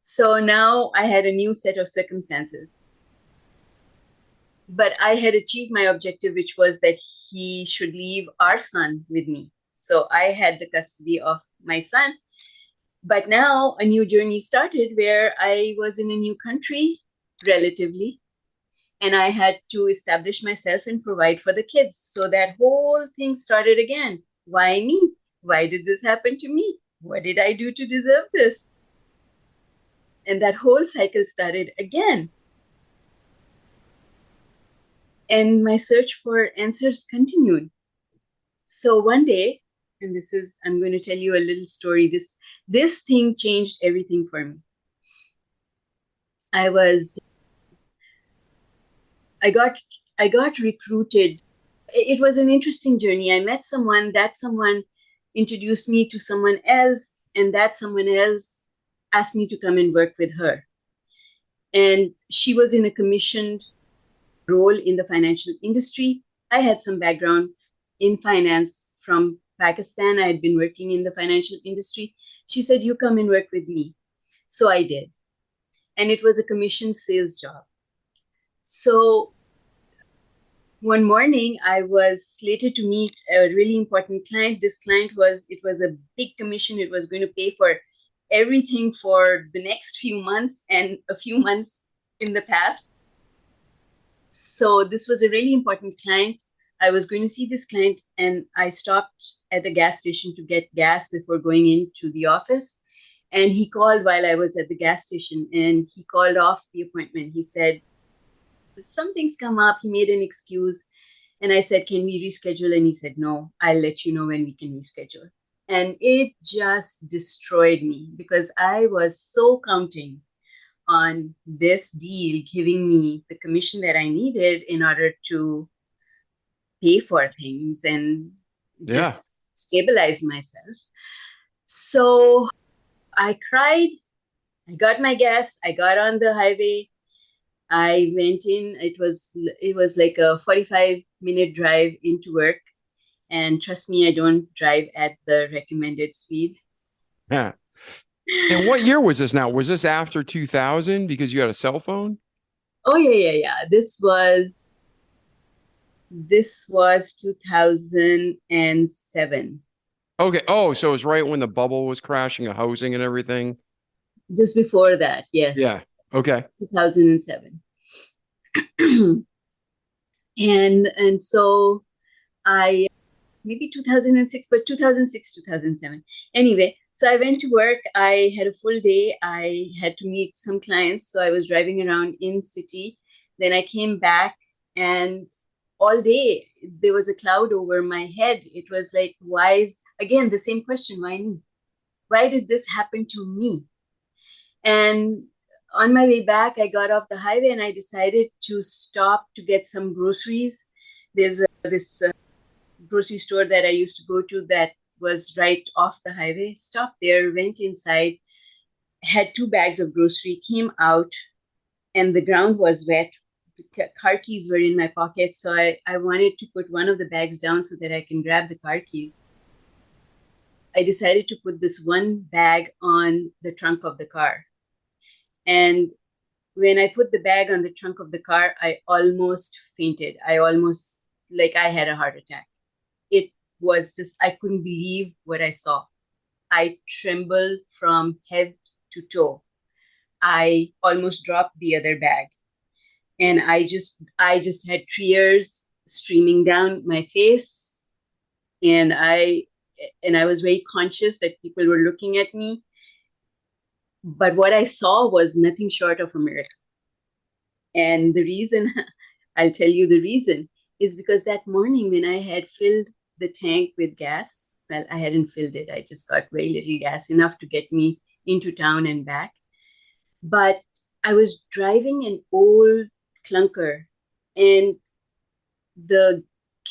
Speaker 3: So now I had a new set of circumstances. But I had achieved my objective, which was that he should leave our son with me. So I had the custody of my son. But now a new journey started where I was in a new country, relatively, and I had to establish myself and provide for the kids. So that whole thing started again. Why me? Why did this happen to me? What did I do to deserve this? And that whole cycle started again. And my search for answers continued. So one day, and I'm going to tell you a little story. This thing changed everything for me. I got recruited. It was an interesting journey. I met someone, that someone introduced me to someone else, and that someone else asked me to come and work with her. And she was in a commissioned role in the financial industry. I had some background in finance from Pakistan. I had been working in the financial industry. She said, you come and work with me. So I did. And it was a commissioned sales job. So one morning I was slated to meet a really important client. This client was a big commission. It was going to pay for everything for the next few months and a few months in the past. So this was a really important client. I was going to see this client and I stopped at the gas station to get gas before going into the office. And he called while I was at the gas station and he called off the appointment. He said, something's come up. He made an excuse. And I said, can we reschedule? And he said, no, I'll let you know when we can reschedule. And it just destroyed me because I was so counting on this deal giving me the commission that I needed in order to pay for things and just stabilize myself. So I cried. I got my gas. I got on the highway. I went in. It was like a 45-minute drive into work. And trust me, I don't drive at the recommended speed.
Speaker 1: Yeah. And what year was this now? Was this after 2000 because you had a cell phone?
Speaker 3: Oh, yeah. This was 2007.
Speaker 1: Okay. Oh, so it was right when the bubble was crashing of housing and everything?
Speaker 3: Just before that, yes.
Speaker 1: Yeah. Okay.
Speaker 3: 2007. and so maybe 2006, but 2006, 2007. Anyway, So I went to work. I had a full day. I had to meet some clients. So I was driving around in city. Then I came back, and all day there was a cloud over my head. It was like, why is, again, the same question, why me? Why did this happen to me? And on my way back, I got off the highway and I decided to stop to get some groceries. There's this grocery store that I used to go to that was right off the highway. Stopped there, went inside, had 2 bags of grocery, came out, and the ground was wet. The car keys were in my pocket, so I wanted to put one of the bags down so that I can grab the car keys. I decided to put this one bag on the trunk of the car. And when I put the bag on the trunk of the car, I almost fainted. I almost, like I had a heart attack. It was just, I couldn't believe what I saw. I trembled from head to toe. I almost dropped the other bag. And I just had tears streaming down my face. And I was very conscious that people were looking at me. But what I saw was nothing short of a miracle. And the reason, I'll tell you the reason, is because that morning when I had filled the tank with gas, well, I hadn't filled it. I just got very little gas, enough to get me into town and back. But I was driving an old clunker, and the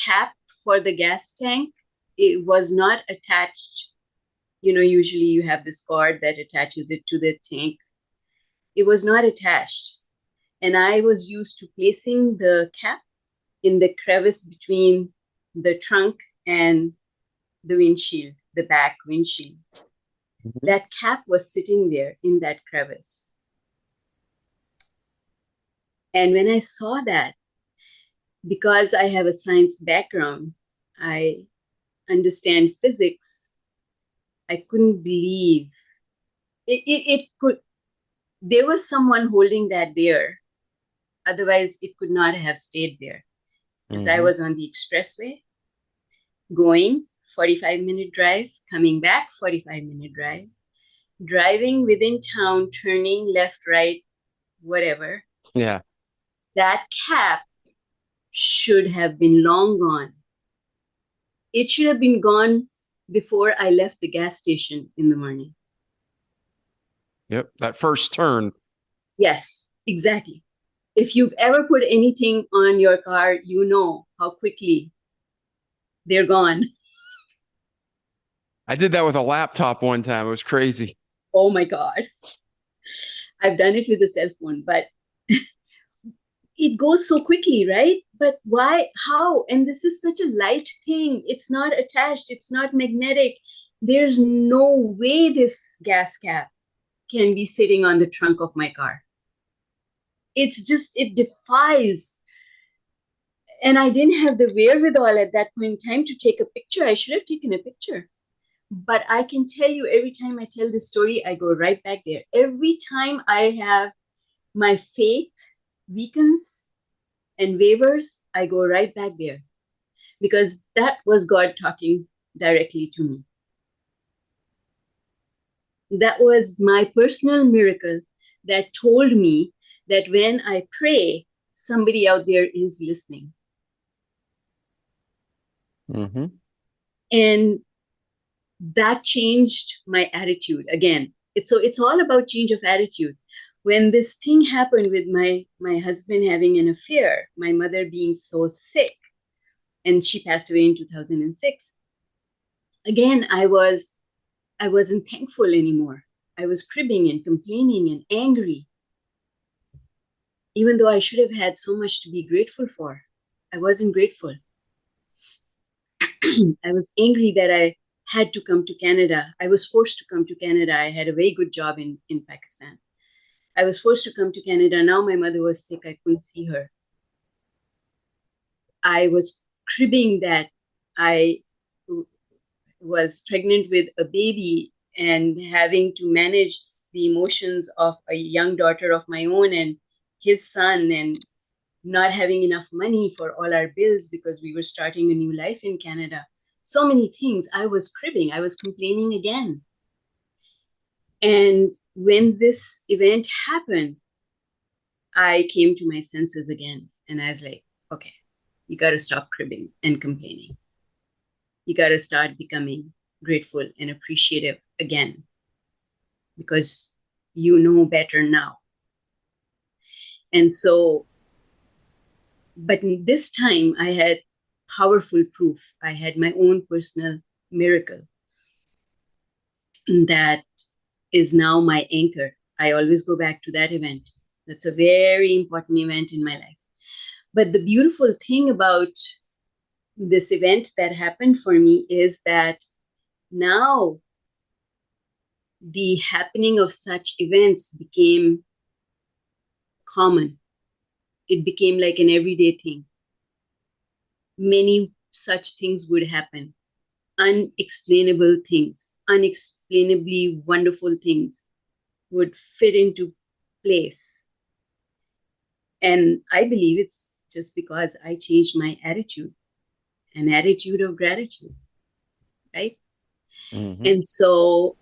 Speaker 3: cap for the gas tank, it was not attached. You know, usually you have this cord that attaches it to the tank. It was not attached. And I was used to placing the cap in the crevice between the trunk and the windshield, the back windshield. Mm-hmm. That cap was sitting there in that crevice. And when I saw that, because I have a science background, I understand physics, I couldn't believe it could. There was someone holding that there. Otherwise, it could not have stayed there. Because I was on the expressway, going 45-minute drive, coming back 45-minute drive, driving within town, turning left, right, whatever.
Speaker 1: Yeah.
Speaker 3: That cap should have been long gone. It should have been gone before I left the gas station in the morning.
Speaker 1: Yep, that first turn.
Speaker 3: Yes, exactly. If you've ever put anything on your car, you know how quickly they're gone.
Speaker 1: I did that with a laptop one time. It was crazy.
Speaker 3: Oh my God. I've done it with a cell phone, but it goes so quickly, right? But why? How? And this is such a light thing. It's not attached. It's not magnetic. There's no way this gas cap can be sitting on the trunk of my car. It's just, it defies. And I didn't have the wherewithal at that point in time to take a picture. I should have taken a picture. But I can tell you, every time I tell this story, I go right back there. Every time I have my faith weakens and wavers, I go right back there. Because that was God talking directly to me. That was my personal miracle that told me that when I pray, somebody out there is listening.
Speaker 1: Mm-hmm.
Speaker 3: And that changed my attitude. Again, it's all about change of attitude. When this thing happened with my husband having an affair, my mother being so sick, and she passed away in 2006, again, I wasn't thankful anymore. I was cribbing and complaining and angry, even though I should have had so much to be grateful for. I wasn't grateful. I was angry that I had to come to Canada. I was forced to come to Canada. I had a very good job in Pakistan. I was forced to come to Canada. Now my mother was sick. I couldn't see her. I was cribbing that I was pregnant with a baby and having to manage the emotions of a young daughter of my own and his son, and not having enough money for all our bills because we were starting a new life in Canada. So many things. I was cribbing. I was complaining again. And when this event happened, I came to my senses again. And I was like, okay, you got to stop cribbing and complaining. You got to start becoming grateful and appreciative again, because you know better now. And so, but this time I had powerful proof. I had my own personal miracle that is now my anchor. I always go back to that event. That's a very important event in my life. But the beautiful thing about this event that happened for me is that now the happening of such events became common. It became like an everyday thing. Many such things would happen. Unexplainable things, unexplainably wonderful things would fit into place. And I believe it's just because I changed my attitude, an attitude of gratitude, right?
Speaker 1: Mhm.
Speaker 3: And so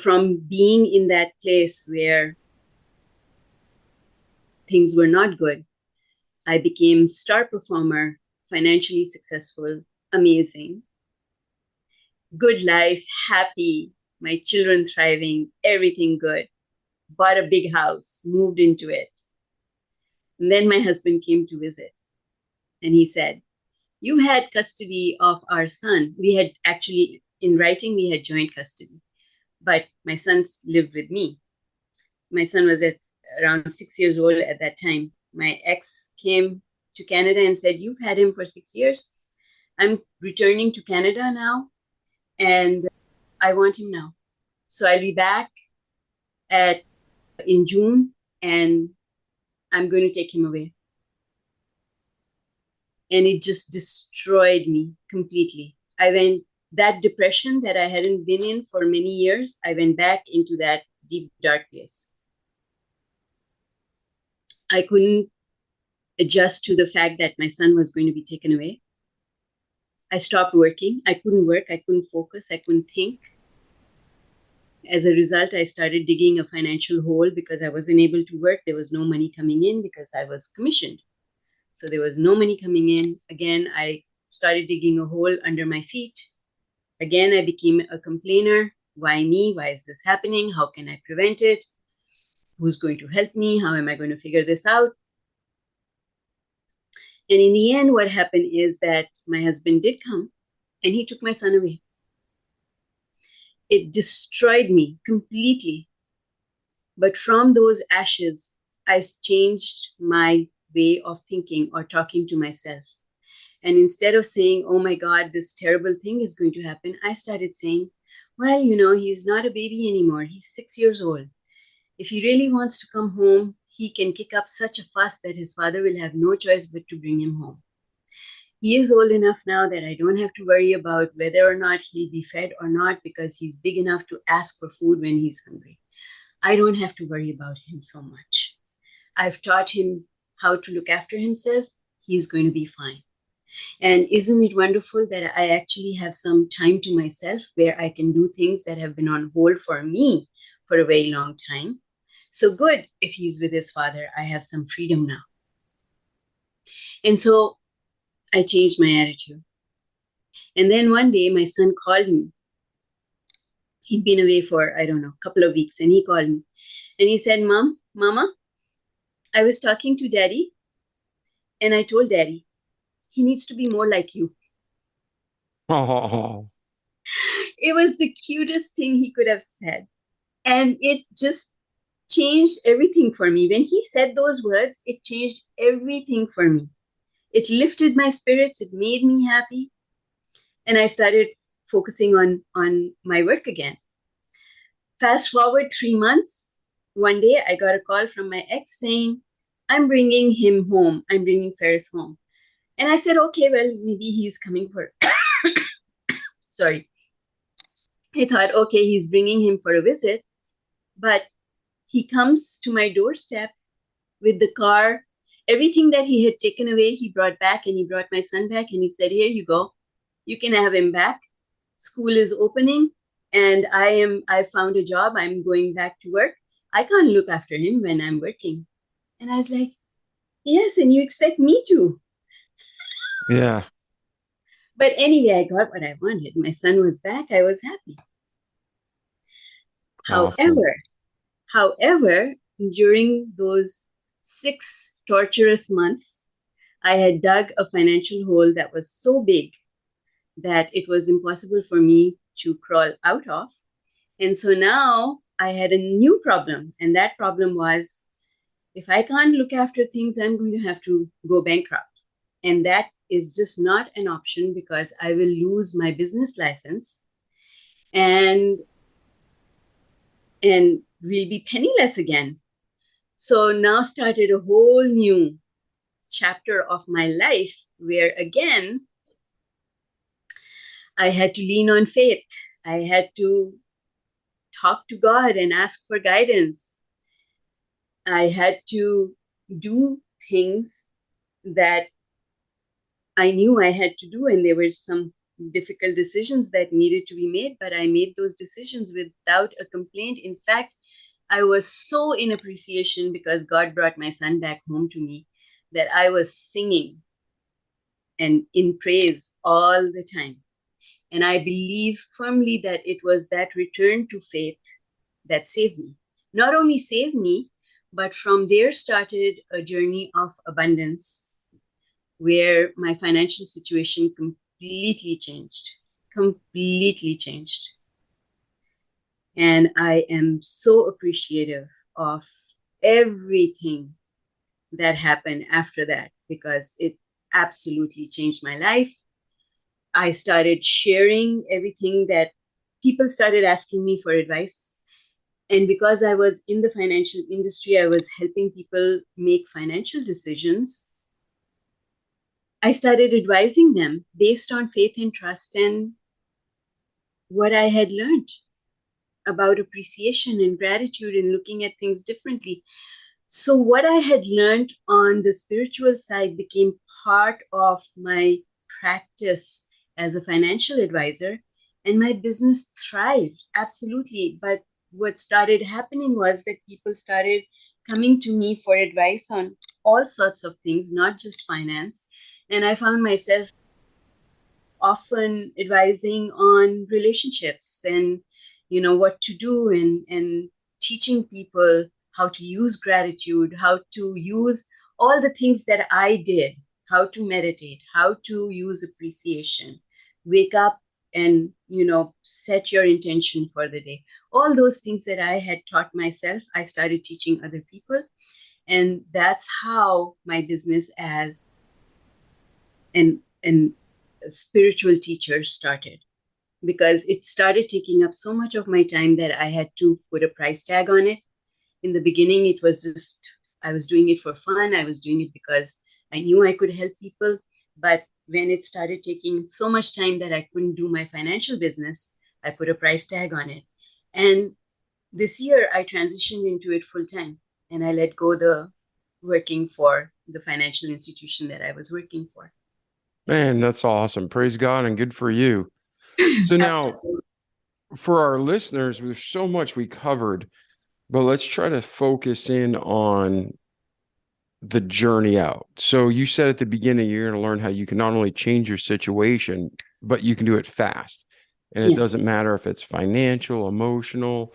Speaker 3: from being in that place where things were not good, I became star performer, financially successful, amazing, good life, happy, my children thriving, everything good. Bought a big house, moved into it. And then my husband came to visit, and he said, "You had custody of our son." We had actually, in writing, we had joint custody, but my son lived with me. My son was around 6 years old at that time. My ex came to Canada and said, "You've had him for 6 years. I'm returning to Canada now, and I want him now. So I'll be back in June, and I'm going to take him away." And it just destroyed me completely. That depression that I hadn't been in for many years, I went back into that deep, dark place. I couldn't adjust to the fact that my son was going to be taken away. I stopped working. I couldn't work. I couldn't focus. I couldn't think. As a result, I started digging a financial hole because I wasn't able to work. There was no money coming in because I was commissioned. So there was no money coming in. Again, I started digging a hole under my feet. Again, I became a complainer. Why me? Why is this happening? How can I prevent it? Who's going to help me? How am I going to figure this out? And in the end, what happened is that my husband did come and he took my son away. It destroyed me completely. But from those ashes, I changed my way of thinking or talking to myself. And instead of saying, "Oh my God, this terrible thing is going to happen," I started saying, "Well, he's not a baby anymore. He's 6 years old. If he really wants to come home, he can kick up such a fuss that his father will have no choice but to bring him home. He is old enough now that I don't have to worry about whether or not he'll be fed or not, because he's big enough to ask for food when he's hungry. I don't have to worry about him so much. I've taught him how to look after himself. He's going to be fine." And isn't it wonderful that I actually have some time to myself where I can do things that have been on hold for me for a very long time? So good, if he's with his father, I have some freedom now. And so I changed my attitude. And then one day my son called me. He'd been away for, I don't know, a couple of weeks, and he called me. And he said, Mama, I was talking to Daddy, and I told Daddy, he needs to be more like you.
Speaker 1: Oh,
Speaker 3: It was the cutest thing he could have said. And it just changed everything for me. When he said those words, it changed everything for me. It lifted my spirits. It made me happy. And I started focusing on my work again. Fast forward 3 months. One day I got a call from my ex saying, "I'm bringing him home. I'm bringing Ferris home." And I said, "Okay, well, maybe he's coming for, sorry. I thought, okay, he's bringing him for a visit, but he comes to my doorstep with the car. Everything that he had taken away, he brought back, and he brought my son back, and he said, "Here you go. You can have him back. School is opening. and I found a job. I'm going back to work. I can't look after him when I'm working. And I was like, yes, and you expect me to.
Speaker 1: Yeah.
Speaker 3: But anyway, I got what I wanted. My son was back. I was happy.
Speaker 1: Awesome.
Speaker 3: However, during those 6 torturous months, I had dug a financial hole that was so big that it was impossible for me to crawl out of. And so now I had a new problem. And that problem was, if I can't look after things, I'm going to have to go bankrupt. And that is just not an option because I will lose my business license and we'll be penniless again. So now started a whole new chapter of my life where again I had to lean on faith. I had to talk to God and ask for guidance. I had to do things that I knew I had to do, and there were some difficult decisions that needed to be made, but I made those decisions without a complaint. In fact, I was so in appreciation because God brought my son back home to me that I was singing and in praise all the time. And I believe firmly that it was that return to faith that saved me. Not only saved me, but from there started a journey of abundance where my financial situation completely changed. Completely changed. And I am so appreciative of everything that happened after that because it absolutely changed my life. I started sharing everything that people started asking me for advice. And because I was in the financial industry, I was helping people make financial decisions. I started advising them based on faith and trust and what I had learned about appreciation and gratitude and looking at things differently. So, what I had learned on the spiritual side became part of my practice as a financial advisor, and my business thrived absolutely. But what started happening was that people started coming to me for advice on all sorts of things, not just finance. And I found myself often advising on relationships and what to do and teaching people how to use gratitude, how to use all the things that I did, how to meditate, how to use appreciation, wake up and set your intention for the day. All those things that I had taught myself, I started teaching other people. And that's how my business as an spiritual teacher started, because it started taking up so much of my time that I had to put a price tag on it. In the beginning, it was just, I was doing it for fun. I was doing it because I knew I could help people. But when it started taking so much time that I couldn't do my financial business, I put a price tag on it. And this year, I transitioned into it full time and I let go the working for the financial institution that I was working for.
Speaker 1: Man, that's awesome. Praise God and good for you. So now,
Speaker 3: Absolutely.
Speaker 1: for our listeners, there's so much we covered, but let's try to focus in on the journey out. So you said at the beginning, you're going to learn how you can not only change your situation, but you can do it fast. And it
Speaker 3: Yeah.
Speaker 1: doesn't matter if it's financial, emotional,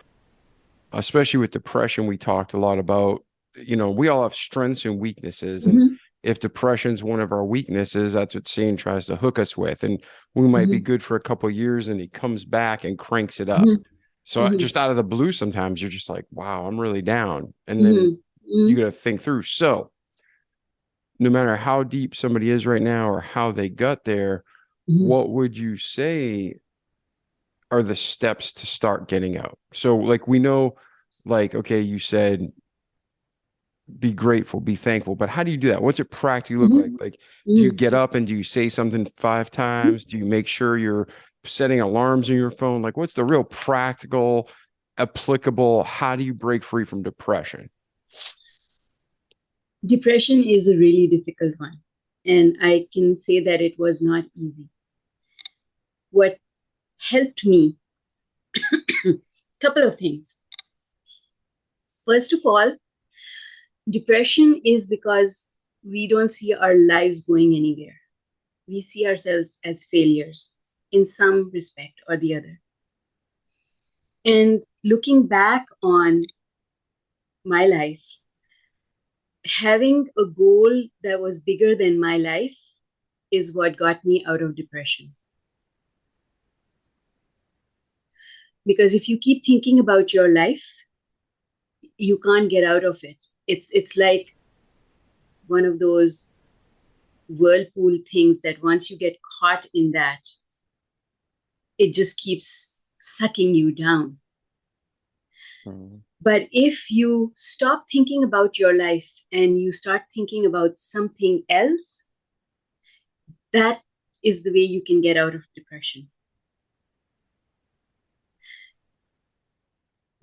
Speaker 1: especially with depression. We talked a lot about, we all have strengths and weaknesses. And
Speaker 3: Mm-hmm.
Speaker 1: if depression's one of our weaknesses, that's what Satan tries to hook us with. And we might be
Speaker 3: Mm-hmm.
Speaker 1: good for a couple of years and he comes back and cranks it up.
Speaker 3: Mm-hmm.
Speaker 1: So
Speaker 3: Mm-hmm.
Speaker 1: just out of the blue, sometimes you're just like, wow, I'm really down. And then
Speaker 3: Mm-hmm.
Speaker 1: you got to think through. So no matter how deep somebody is right now or how they got there,
Speaker 3: Mm-hmm.
Speaker 1: what would you say are the steps to start getting out? So like we know, like, okay, you said be grateful, be thankful, but how do you do that? What's it practically look like?
Speaker 3: Mm-hmm.
Speaker 1: Like, do you
Speaker 3: Mm-hmm.
Speaker 1: get up and do you say something 5 times? Do you make sure you're setting alarms on your phone? Like, what's the real practical, applicable? How do you break free from depression?
Speaker 3: Depression is a really difficult one, and I can say that it was not easy. What helped me Couple of things. First of all, depression is because we don't see our lives going anywhere. We see ourselves as failures in some respect or the other. And looking back on my life, having a goal that was bigger than my life is what got me out of depression. Because if you keep thinking about your life, you can't get out of it. It's like one of those whirlpool things that once you get caught in that, it just keeps sucking you down. But if you stop thinking about your life and you start thinking about something else, that is the way you can get out of depression.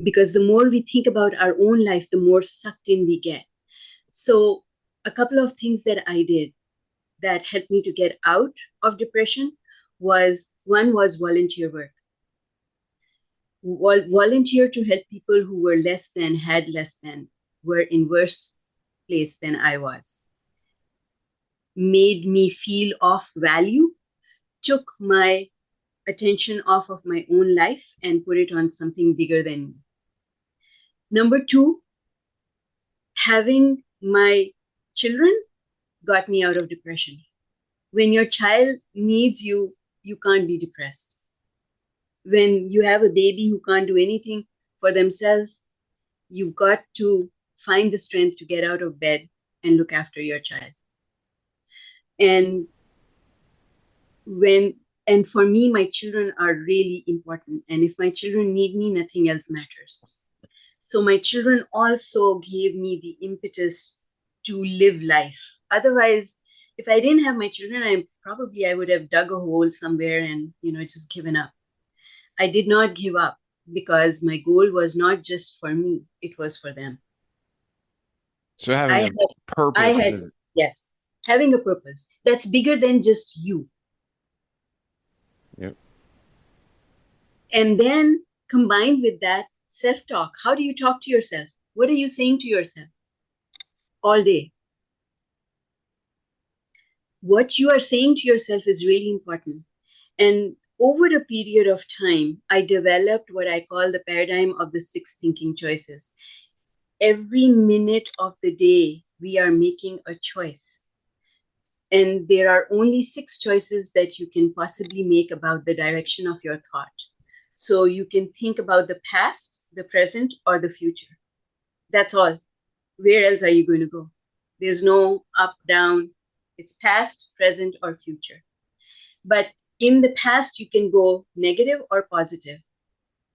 Speaker 3: Because the more we think about our own life, the more sucked in we get. So a couple of things that I did that helped me to get out of depression was, one was volunteer work. Volunteer to help people who were less than, had less than, were in worse place than I was. Made me feel of value, took my attention off of my own life and put it on something bigger than me. Number two, having my children got me out of depression. When your child needs you, you can't be depressed. When you have a baby who can't do anything for themselves, you've got to find the strength to get out of bed and look after your child. And for me, my children are really important. And if my children need me, nothing else matters. So my children also gave me the impetus to live life. Otherwise, if I didn't have my children, I would have dug a hole somewhere and, just given up. I did not give up because my goal was not just for me, it was for them.
Speaker 1: So having a purpose.
Speaker 3: Yes, having a purpose that's bigger than just you.
Speaker 1: Yep.
Speaker 3: And then combined with that, self-talk. How do you talk to yourself? What are you saying to yourself all day? What you are saying to yourself is really important. And over a period of time, I developed what I call the paradigm of the 6 thinking choices. Every minute of the day, we are making a choice. And there are only 6 choices that you can possibly make about the direction of your thought. So you can think about the past, the present, or the future. That's all. Where else are you going to go? There's no up, down. It's past, present, or future. But in the past, you can go negative or positive.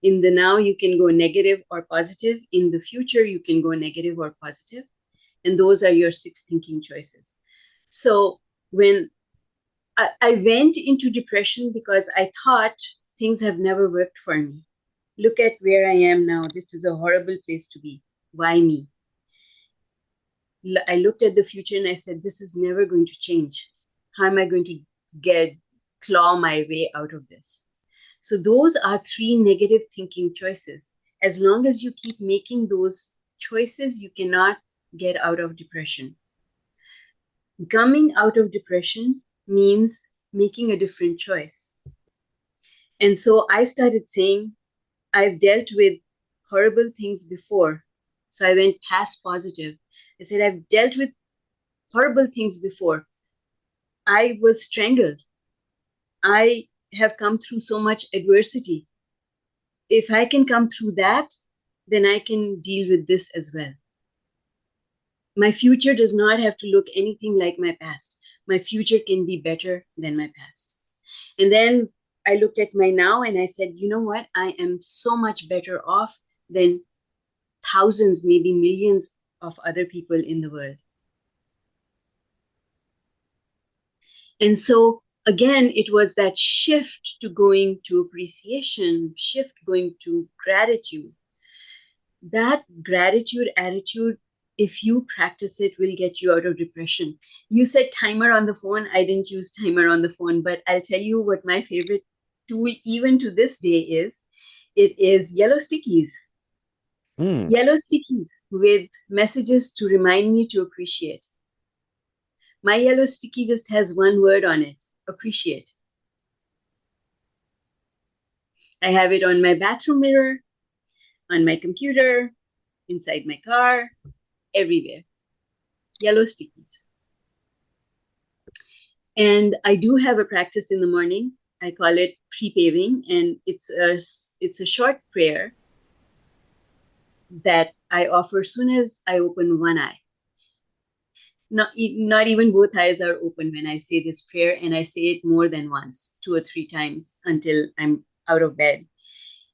Speaker 3: In the now, you can go negative or positive. In the future, you can go negative or positive. And those are your 6 thinking choices. So when I went into depression because I thought things have never worked for me. Look at where I am now. This is a horrible place to be. Why me? I looked at the future and I said, this is never going to change. How am I going to claw my way out of this? So those are 3 negative thinking choices. As long as you keep making those choices, you cannot get out of depression. Coming out of depression means making a different choice. And so I started saying, I've dealt with horrible things before. So I went past positive. I said, I've dealt with horrible things before. I was strangled. I have come through so much adversity. If I can come through that, then I can deal with this as well. My future does not have to look anything like my past. My future can be better than my past. And then I looked at my now and I said, you know what? I am so much better off than thousands, maybe millions of other people in the world. And so again, it was that shift to going to appreciation, shift going to gratitude. That gratitude attitude, if you practice it, will get you out of depression. You said timer on the phone. I didn't use timer on the phone, but I'll tell you what my favorite tool even to this day is. It is yellow stickies. Yellow stickies with messages to remind me to appreciate. My yellow sticky just has one word on it: appreciate. I have it on my bathroom mirror, on my computer, inside my car, everywhere. Yellow stickies. And I do have a practice in the morning. I call it pre-paving, and it's a short prayer that I offer soon as I open one eye. Not even both eyes are open when I say this prayer, and I say it more than once, 2 or 3 times until I'm out of bed.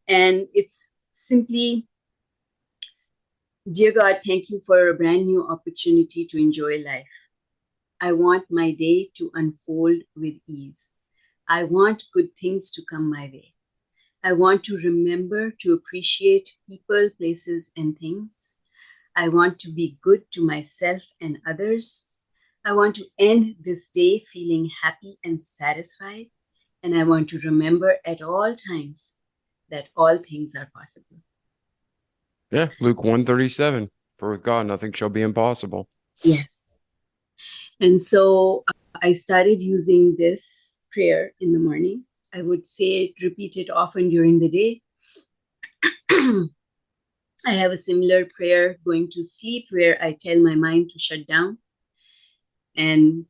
Speaker 3: And it's simply, dear God, thank you for a brand new opportunity to enjoy life. I want my day to unfold with ease. I want good things to come my way. I want to remember to appreciate people, places, and things. I want to be good to myself and others. I want to end this day feeling happy and satisfied. And I want to remember at all times that all things are possible.
Speaker 1: Yeah, Luke 1:37. For with God, nothing shall be impossible.
Speaker 3: Yes. And so I started using this prayer in the morning. I would say it, repeat it often during the day. I have a similar prayer going to sleep where I tell my mind to shut down and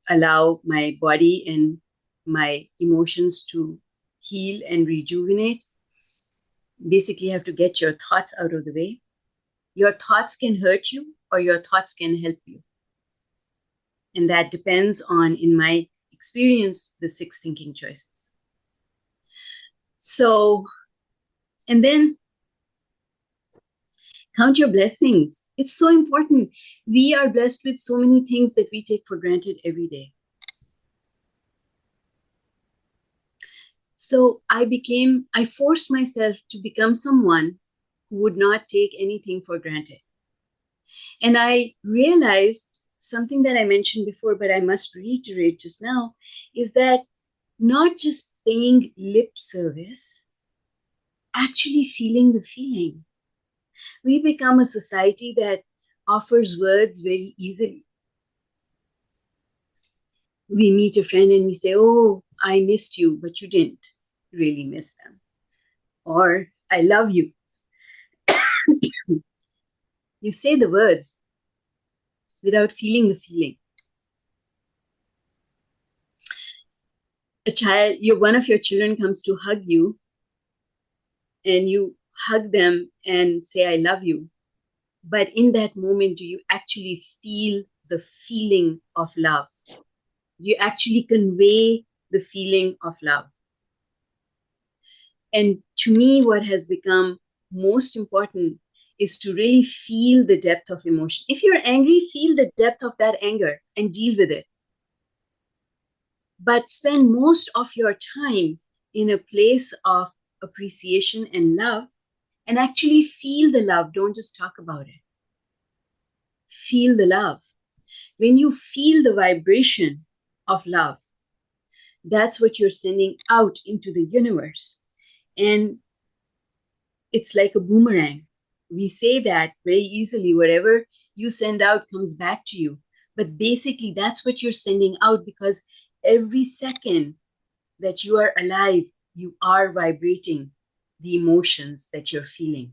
Speaker 3: allow my body and my emotions to heal and rejuvenate. Basically, you have to get your thoughts out of the way. Your thoughts can hurt you or your thoughts can help you. And that depends on, in my experience, the 6 thinking choices. So, and then count your blessings. It's so important. We are blessed with so many things that we take for granted every day. So I forced myself to become someone who would not take anything for granted. And I realized something that I mentioned before, but I must reiterate just now, is that not just paying lip service, actually feeling the feeling. We become a society that offers words very easily. We meet a friend and we say, oh, I missed you, but you didn't really miss them. Or, I love you. You say the words without feeling the feeling. One of your children comes to hug you, and you hug them and say, I love you. But in that moment, do you actually feel the feeling of love? Do you actually convey the feeling of love? And to me, what has become most important is to really feel the depth of emotion. If you're angry, feel the depth of that anger and deal with it. But spend most of your time in a place of appreciation and love, and actually feel the love. Don't just talk about it. Feel the love. When you feel the vibration of love, that's what you're sending out into the universe. And it's like a boomerang. We say that very easily. Whatever you send out comes back to you. But basically, that's what you're sending out, because every second that you are alive, you are vibrating the emotions that you're feeling.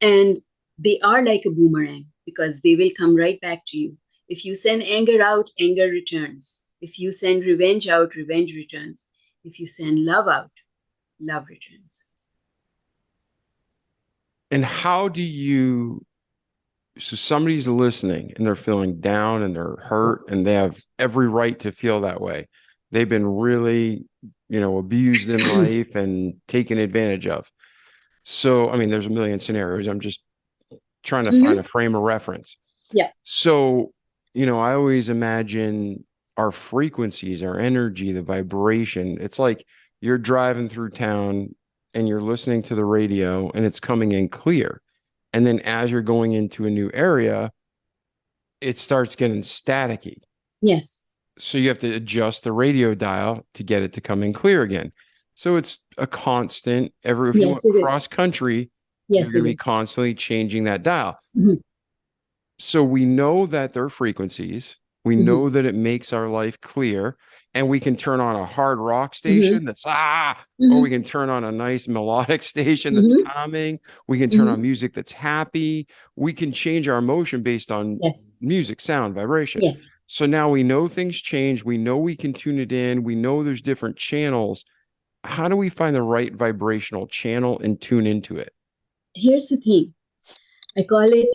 Speaker 3: And they are like a boomerang, because they will come right back to you. If you send anger out, anger returns. If you send revenge out, revenge returns. If you send love out, love returns.
Speaker 1: And how do you, so somebody's listening and they're feeling down and they're hurt and they have every right to feel that way. They've been really, abused in life and taken advantage of. So, I mean, there's a million scenarios. I'm just trying to find a frame of reference.
Speaker 3: Yeah.
Speaker 1: So, I always imagine our frequencies, our energy, the vibration. It's like you're driving through town and you're listening to the radio and it's coming in clear. And then as you're going into a new area, it starts getting staticky.
Speaker 3: Yes.
Speaker 1: So you have to adjust the radio dial to get it to come in clear again. So it's a constant. If you went
Speaker 3: Yes, it
Speaker 1: cross
Speaker 3: is.
Speaker 1: country, you're
Speaker 3: Yes,
Speaker 1: going
Speaker 3: it
Speaker 1: to be
Speaker 3: is.
Speaker 1: constantly changing that dial.
Speaker 3: Mhm.
Speaker 1: So we know that there are frequencies. We
Speaker 3: Mhm.
Speaker 1: know that it makes our life clear, and we can turn on a hard rock
Speaker 3: Mhm.
Speaker 1: station that's or we
Speaker 3: Mhm.
Speaker 1: can turn on a nice melodic station that's
Speaker 3: Mhm.
Speaker 1: calming. We can turn on
Speaker 3: Mhm.
Speaker 1: music that's happy. We can change our emotion based on
Speaker 3: Yes.
Speaker 1: music, sound, vibration.
Speaker 3: Yes.
Speaker 1: So now we know things change. We know we can tune it in. We know there's different channels. How do we find the right vibrational channel and tune into it?
Speaker 3: Here's the thing. I call it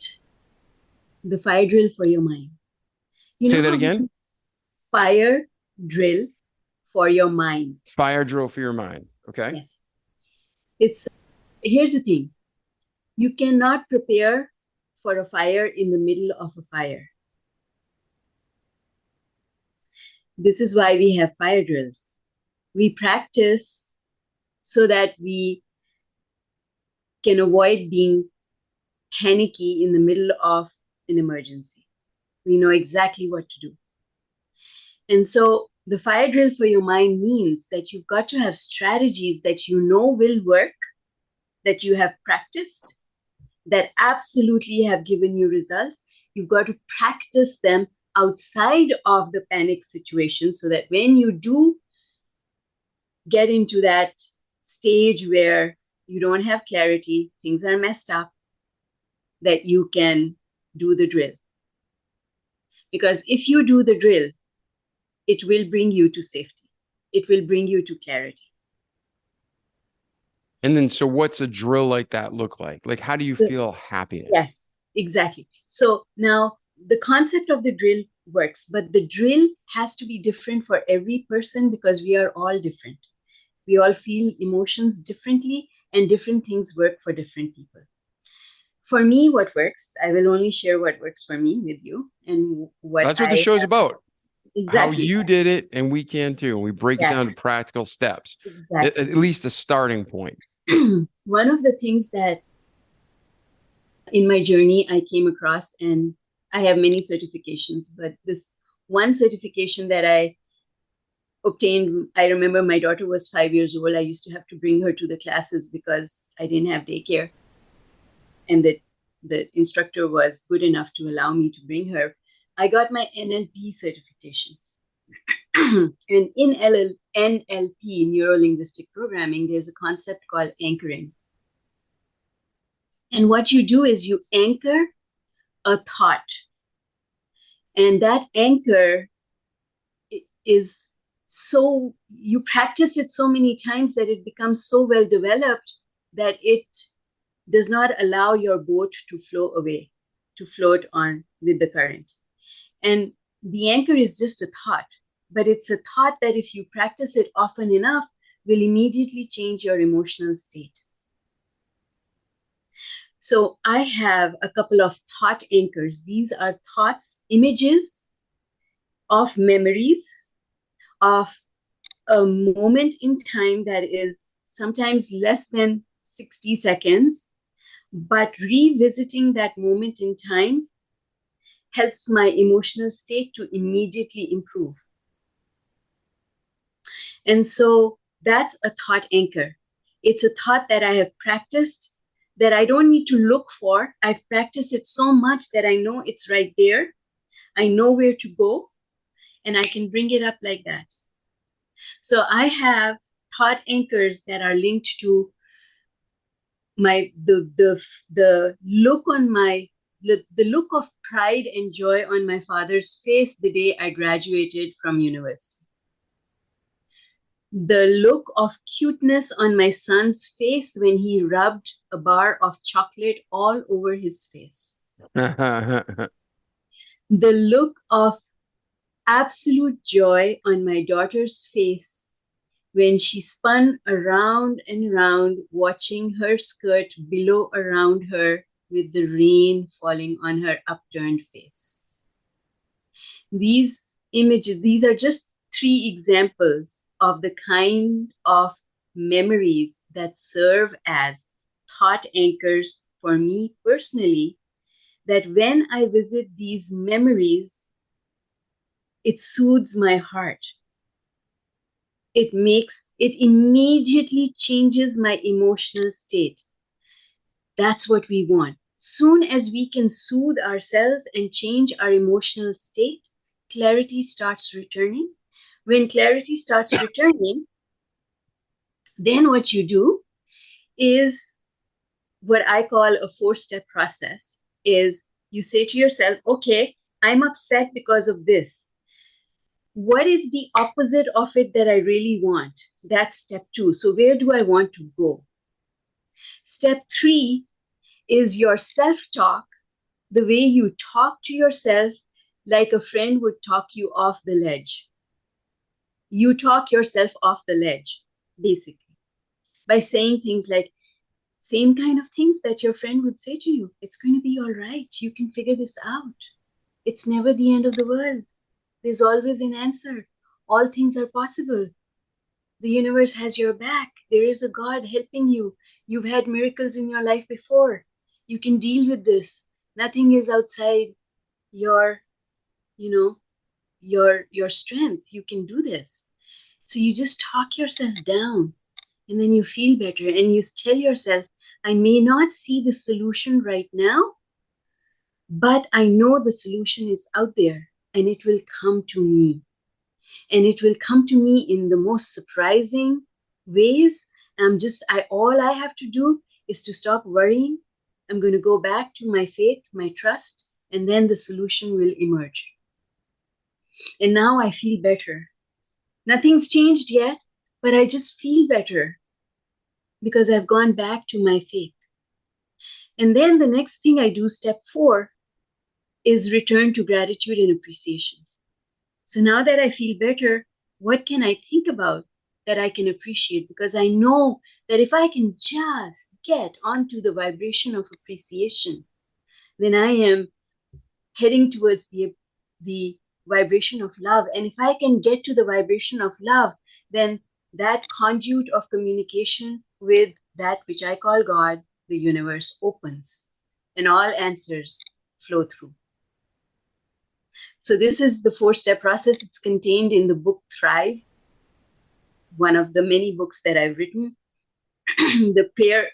Speaker 3: the fire drill for your mind. You
Speaker 1: Say
Speaker 3: know
Speaker 1: that
Speaker 3: how
Speaker 1: again.
Speaker 3: fire drill for your mind.
Speaker 1: Fire drill for your mind. Okay.
Speaker 3: Yes. It's Here's the thing. You cannot prepare for a fire in the middle of a fire. This is why we have fire drills. We practice so that we can avoid being panicky in the middle of an emergency. We know exactly what to do. And so the fire drill for your mind means that you've got to have strategies that you know will work, that you have practiced, that absolutely have given you results. You've got to practice them outside of the panic situation so that when you do get into that stage where you don't have clarity, things are messed up, that you can do the drill. Because if you do the drill, it will bring you to safety. It will bring you to clarity.
Speaker 1: And then, so what's a drill like that look like? Like, how do you feel happiness?
Speaker 3: Yes, exactly. So now the concept of the drill works, but the drill has to be different for every person because we are all different. We all feel emotions differently, and different things work for different people. For me, what works, I will only share what works for me with you and what
Speaker 1: That's what the
Speaker 3: I
Speaker 1: show's
Speaker 3: have.
Speaker 1: about. How
Speaker 3: Exactly.
Speaker 1: you did it, and we can too. And we break it down to
Speaker 3: Yes,
Speaker 1: practical steps, at
Speaker 3: exactly.
Speaker 1: least a starting point.
Speaker 3: One of the things that in my journey I came across, and I have many certifications, but this one certification that I obtained, I remember my daughter was 5 years old. I used to have to bring her to the classes because I didn't have daycare. And the instructor was good enough to allow me to bring her. I got my NLP certification. And in NLP, neuro linguistic programming, there's a concept called anchoring. And what you do is you anchor a thought. And that anchor is so, you practice it so many times that it becomes so well developed that it does not allow your boat to flow away, to float on with the current. And the anchor is just a thought, but it's a thought that if you practice it often enough, will immediately change your emotional state. So I have a couple of thought anchors. These are thoughts, images of memories of a moment in time that is sometimes less than 60 seconds, but revisiting that moment in time helps my emotional state to immediately improve. And so that's a thought anchor. It's a thought that I have practiced, that I don't need to look for. I've practiced it so much that I know it's right there. I know where to go, and I can bring it up like that. So I have thought anchors that are linked to my the look on my the look of pride and joy on my father's face the day I graduated from university. The look of cuteness on my son's face when he rubbed a bar of chocolate all over his face. The look of absolute joy on my daughter's face when she spun around and round, watching her skirt billow around her with the rain falling on her upturned face. These images, these are just three examples of the kind of memories that serve as thought anchors for me personally, that when I visit these memories, It soothes my heart. It immediately changes my emotional state. That's what we want. Soon as we can soothe ourselves and change our emotional state, clarity starts returning. When clarity starts returning, then what you do is what I call a 4-step process. Is you say to yourself, okay, I'm upset because of this. What is the opposite of it that I really want? That's step 2. So where do I want to go? Step 3 is your self-talk, the way you talk to yourself like a friend would talk you off the ledge. You talk yourself off the ledge, basically, by saying things like, same kind of things that your friend would say to you. It's going to be all right. You can figure this out. It's never the end of the world. There's always an answer. All things are possible. The universe has your back. There is a God helping you. You've had miracles in your life before. You can deal with this. Nothing is outside your, your strength. You can do this. So you just talk yourself down, and then you feel better, and you tell yourself, I may not see the solution right now, but I know the solution is out there, and it will come to me. And it will come to me in the most surprising ways. All I have to do is to stop worrying. I'm going to go back to my faith, my trust, and then the solution will emerge. And now I feel better. Nothing's changed yet, but I just feel better because I've gone back to my faith. And then the next thing I do, step 4, is return to gratitude and appreciation. So now that I feel better, what can I think about that I can appreciate? Because I know that if I can just get onto the vibration of appreciation, then I am heading towards the vibration of love. And if I can get to the vibration of love, then that conduit of communication with that which I call God, the universe, opens, and all answers flow through. So this is the 4-step process. It's contained in the book Thrive, one of the many books that I've written. The prayer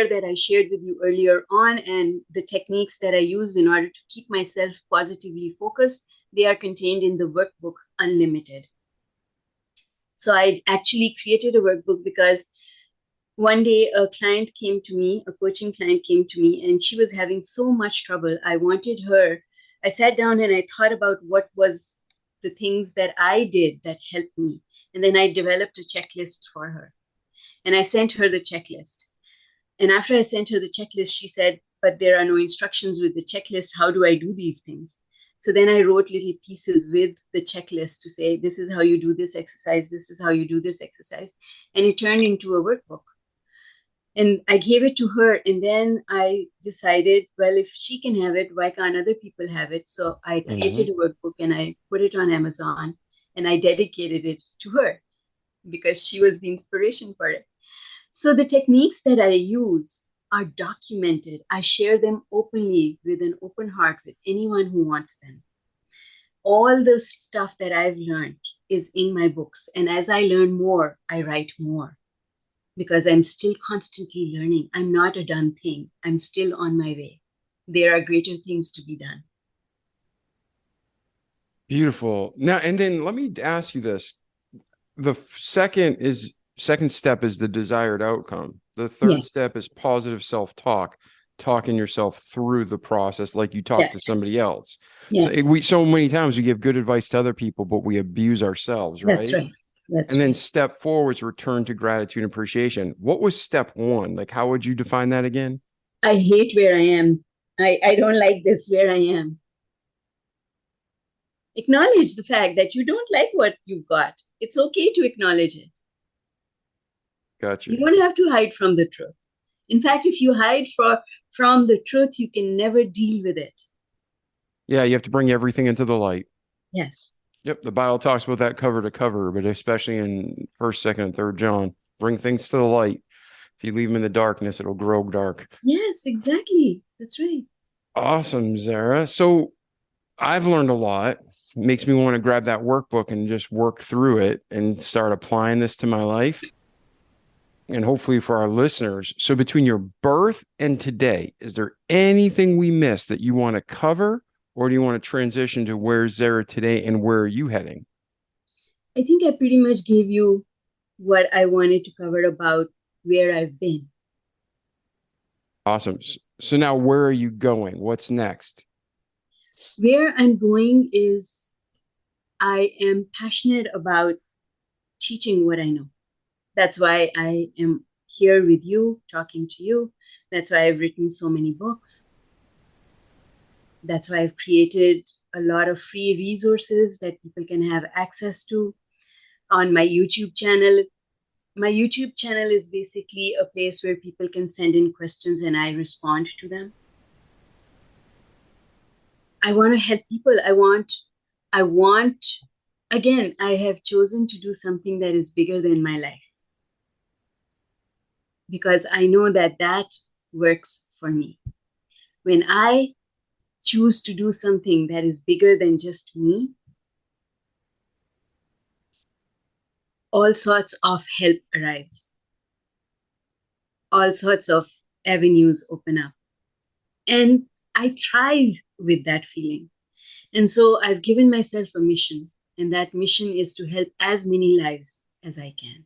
Speaker 3: that I shared with you earlier on, and the techniques that I use in order to keep myself positively focused, they are contained in the workbook Unlimited. So I actually created a workbook because one day a coaching client came to me, and she was having so much trouble. I sat down and I thought about what was the things that I did that helped me. And then I developed a checklist for her. And I sent her the checklist. And after I sent her the checklist, she said, but there are no instructions with the checklist. How do I do these things? So then I wrote little pieces with the checklist to say, this is how you do this exercise. This is how you do this exercise. And it turned into a workbook. And I gave it to her. And then I decided, well, if she can have it, why can't other people have it? So I created a workbook and I put it on Amazon, and I dedicated it to her because she was the inspiration for it. So the techniques that I use are documented. I share them openly with an open heart with anyone who wants them. All the stuff that I've learned is in my books. And as I learn more, I write more, because I'm still constantly learning. I'm not a done thing. I'm still on my way. There are greater things to be done.
Speaker 1: Beautiful. Now, and then let me ask you this. The second step is the desired outcome. The third step is positive self-talk, talking yourself through the process like you talk to somebody else. So many times we give good advice to other people, but we abuse ourselves, right?
Speaker 3: That's right.
Speaker 1: Then step 4 was return to gratitude and appreciation. What was step 1? Like, how would you define that again?
Speaker 3: I hate where I am. I don't like this where I am. Acknowledge the fact that you don't like what you've got. It's okay to acknowledge it.
Speaker 1: Gotcha.
Speaker 3: You don't have to hide from the truth. In fact, if you hide from the truth, you can never deal with it.
Speaker 1: Yeah, you have to bring everything into the light.
Speaker 3: Yes.
Speaker 1: Yep, the Bible talks about that cover to cover, but especially in 1st, 2nd, and 3rd John, bring things to the light. If you leave them in the darkness, it'll grow dark.
Speaker 3: Yes, exactly. That's right.
Speaker 1: Awesome, Zehra. So I've learned a lot. makes me want to grab that workbook and just work through it and start applying this to my life. And hopefully for our listeners. So between your birth and today, is there anything we missed that you want to cover, or do you want to transition to where's Zehra today and where are you heading?
Speaker 3: I think I pretty much gave you what I wanted to cover about where I've been.
Speaker 1: Awesome. So now where are you going? What's next?
Speaker 3: Where I'm going is I am passionate about teaching what I know. That's why I am here with you, talking to you. That's why I've written so many books. That's why I've created a lot of free resources that people can have access to on my YouTube channel. My YouTube channel is basically a place where people can send in questions and I respond to them. I want to help people. Again, I have chosen to do something that is bigger than my life, because I know that works for me. When I choose to do something that is bigger than just me, all sorts of help arrives. All sorts of avenues open up. And I thrive with that feeling. And so I've given myself a mission, and that mission is to help as many lives as I can.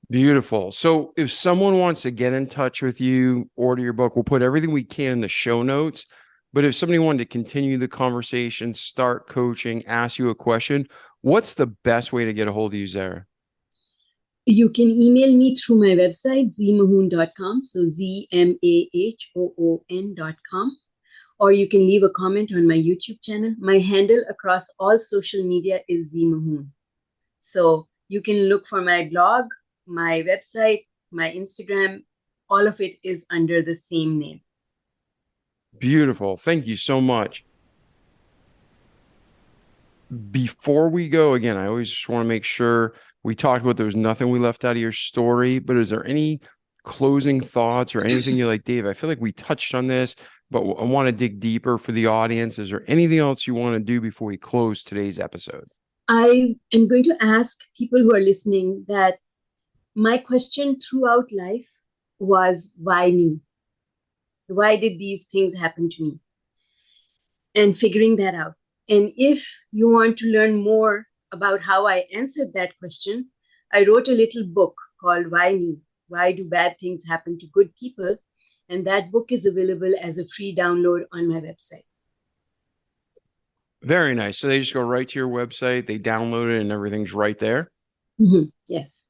Speaker 1: Beautiful. So if someone wants to get in touch with you, order your book, we'll put everything we can in the show notes. But if somebody wanted to continue the conversation, start coaching, ask you a question, what's the best way to get a hold of you, Zehra?
Speaker 3: You can email me through my website, zemahoon.com. So ZMAHOON.com. Or you can leave a comment on my YouTube channel. My handle across all social media is Zemahoon. So you can look for my blog, my website, my Instagram. All of it is under the same name.
Speaker 1: Beautiful. Thank you so much. Before we go, again, I always just want to make sure we talked about there was nothing we left out of your story, but is there any closing thoughts or anything you're like, Dave, I feel like we touched on this, but I want to dig deeper for the audience. Is there anything else you want to do before we close today's episode?
Speaker 3: I am going to ask people who are listening that my question throughout life was, why me? Why did these things happen to me? And figuring that out. And if you want to learn more about how I answered that question, I wrote a little book called Why Me? Why Do Bad Things Happen to Good People? And that book is available as a free download on my website.
Speaker 1: Very nice. So they just go right to your website, they download it, and everything's right there?
Speaker 3: Mm-hmm. Yes.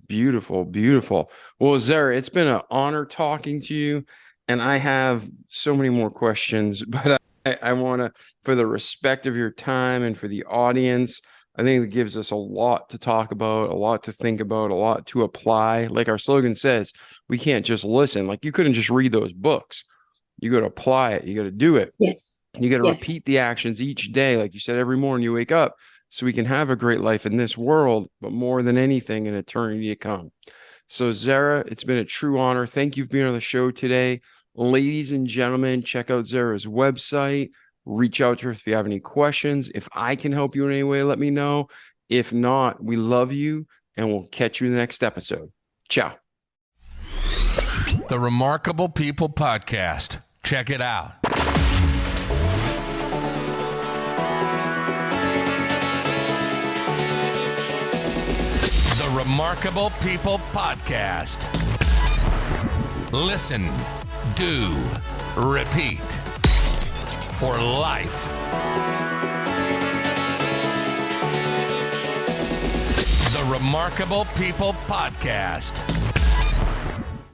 Speaker 1: Beautiful, beautiful. Well, Zehra, it's been an honor talking to you, and I have so many more questions, but I want to, for the respect of your time and for the audience, I think it gives us a lot to talk about, a lot to think about, a lot to apply. Like our slogan says, we can't just listen. Like you couldn't just read those books. You got to apply it. You got to do it.
Speaker 3: Yes.
Speaker 1: You got to repeat the actions each day. Like you said, every morning you wake up so we can have a great life in this world, but more than anything, in eternity to come. So Zehra, it's been a true honor. Thank you for being on the show today. Ladies and gentlemen, check out Zehra's website. Reach out to her if you have any questions. If I can help you in any way, let me know. If not, we love you, and we'll catch you in the next episode. Ciao.
Speaker 2: The Remarkable People Podcast. Check it out. The Remarkable People Podcast. Listen, do, repeat. For life. The Remarkable People Podcast.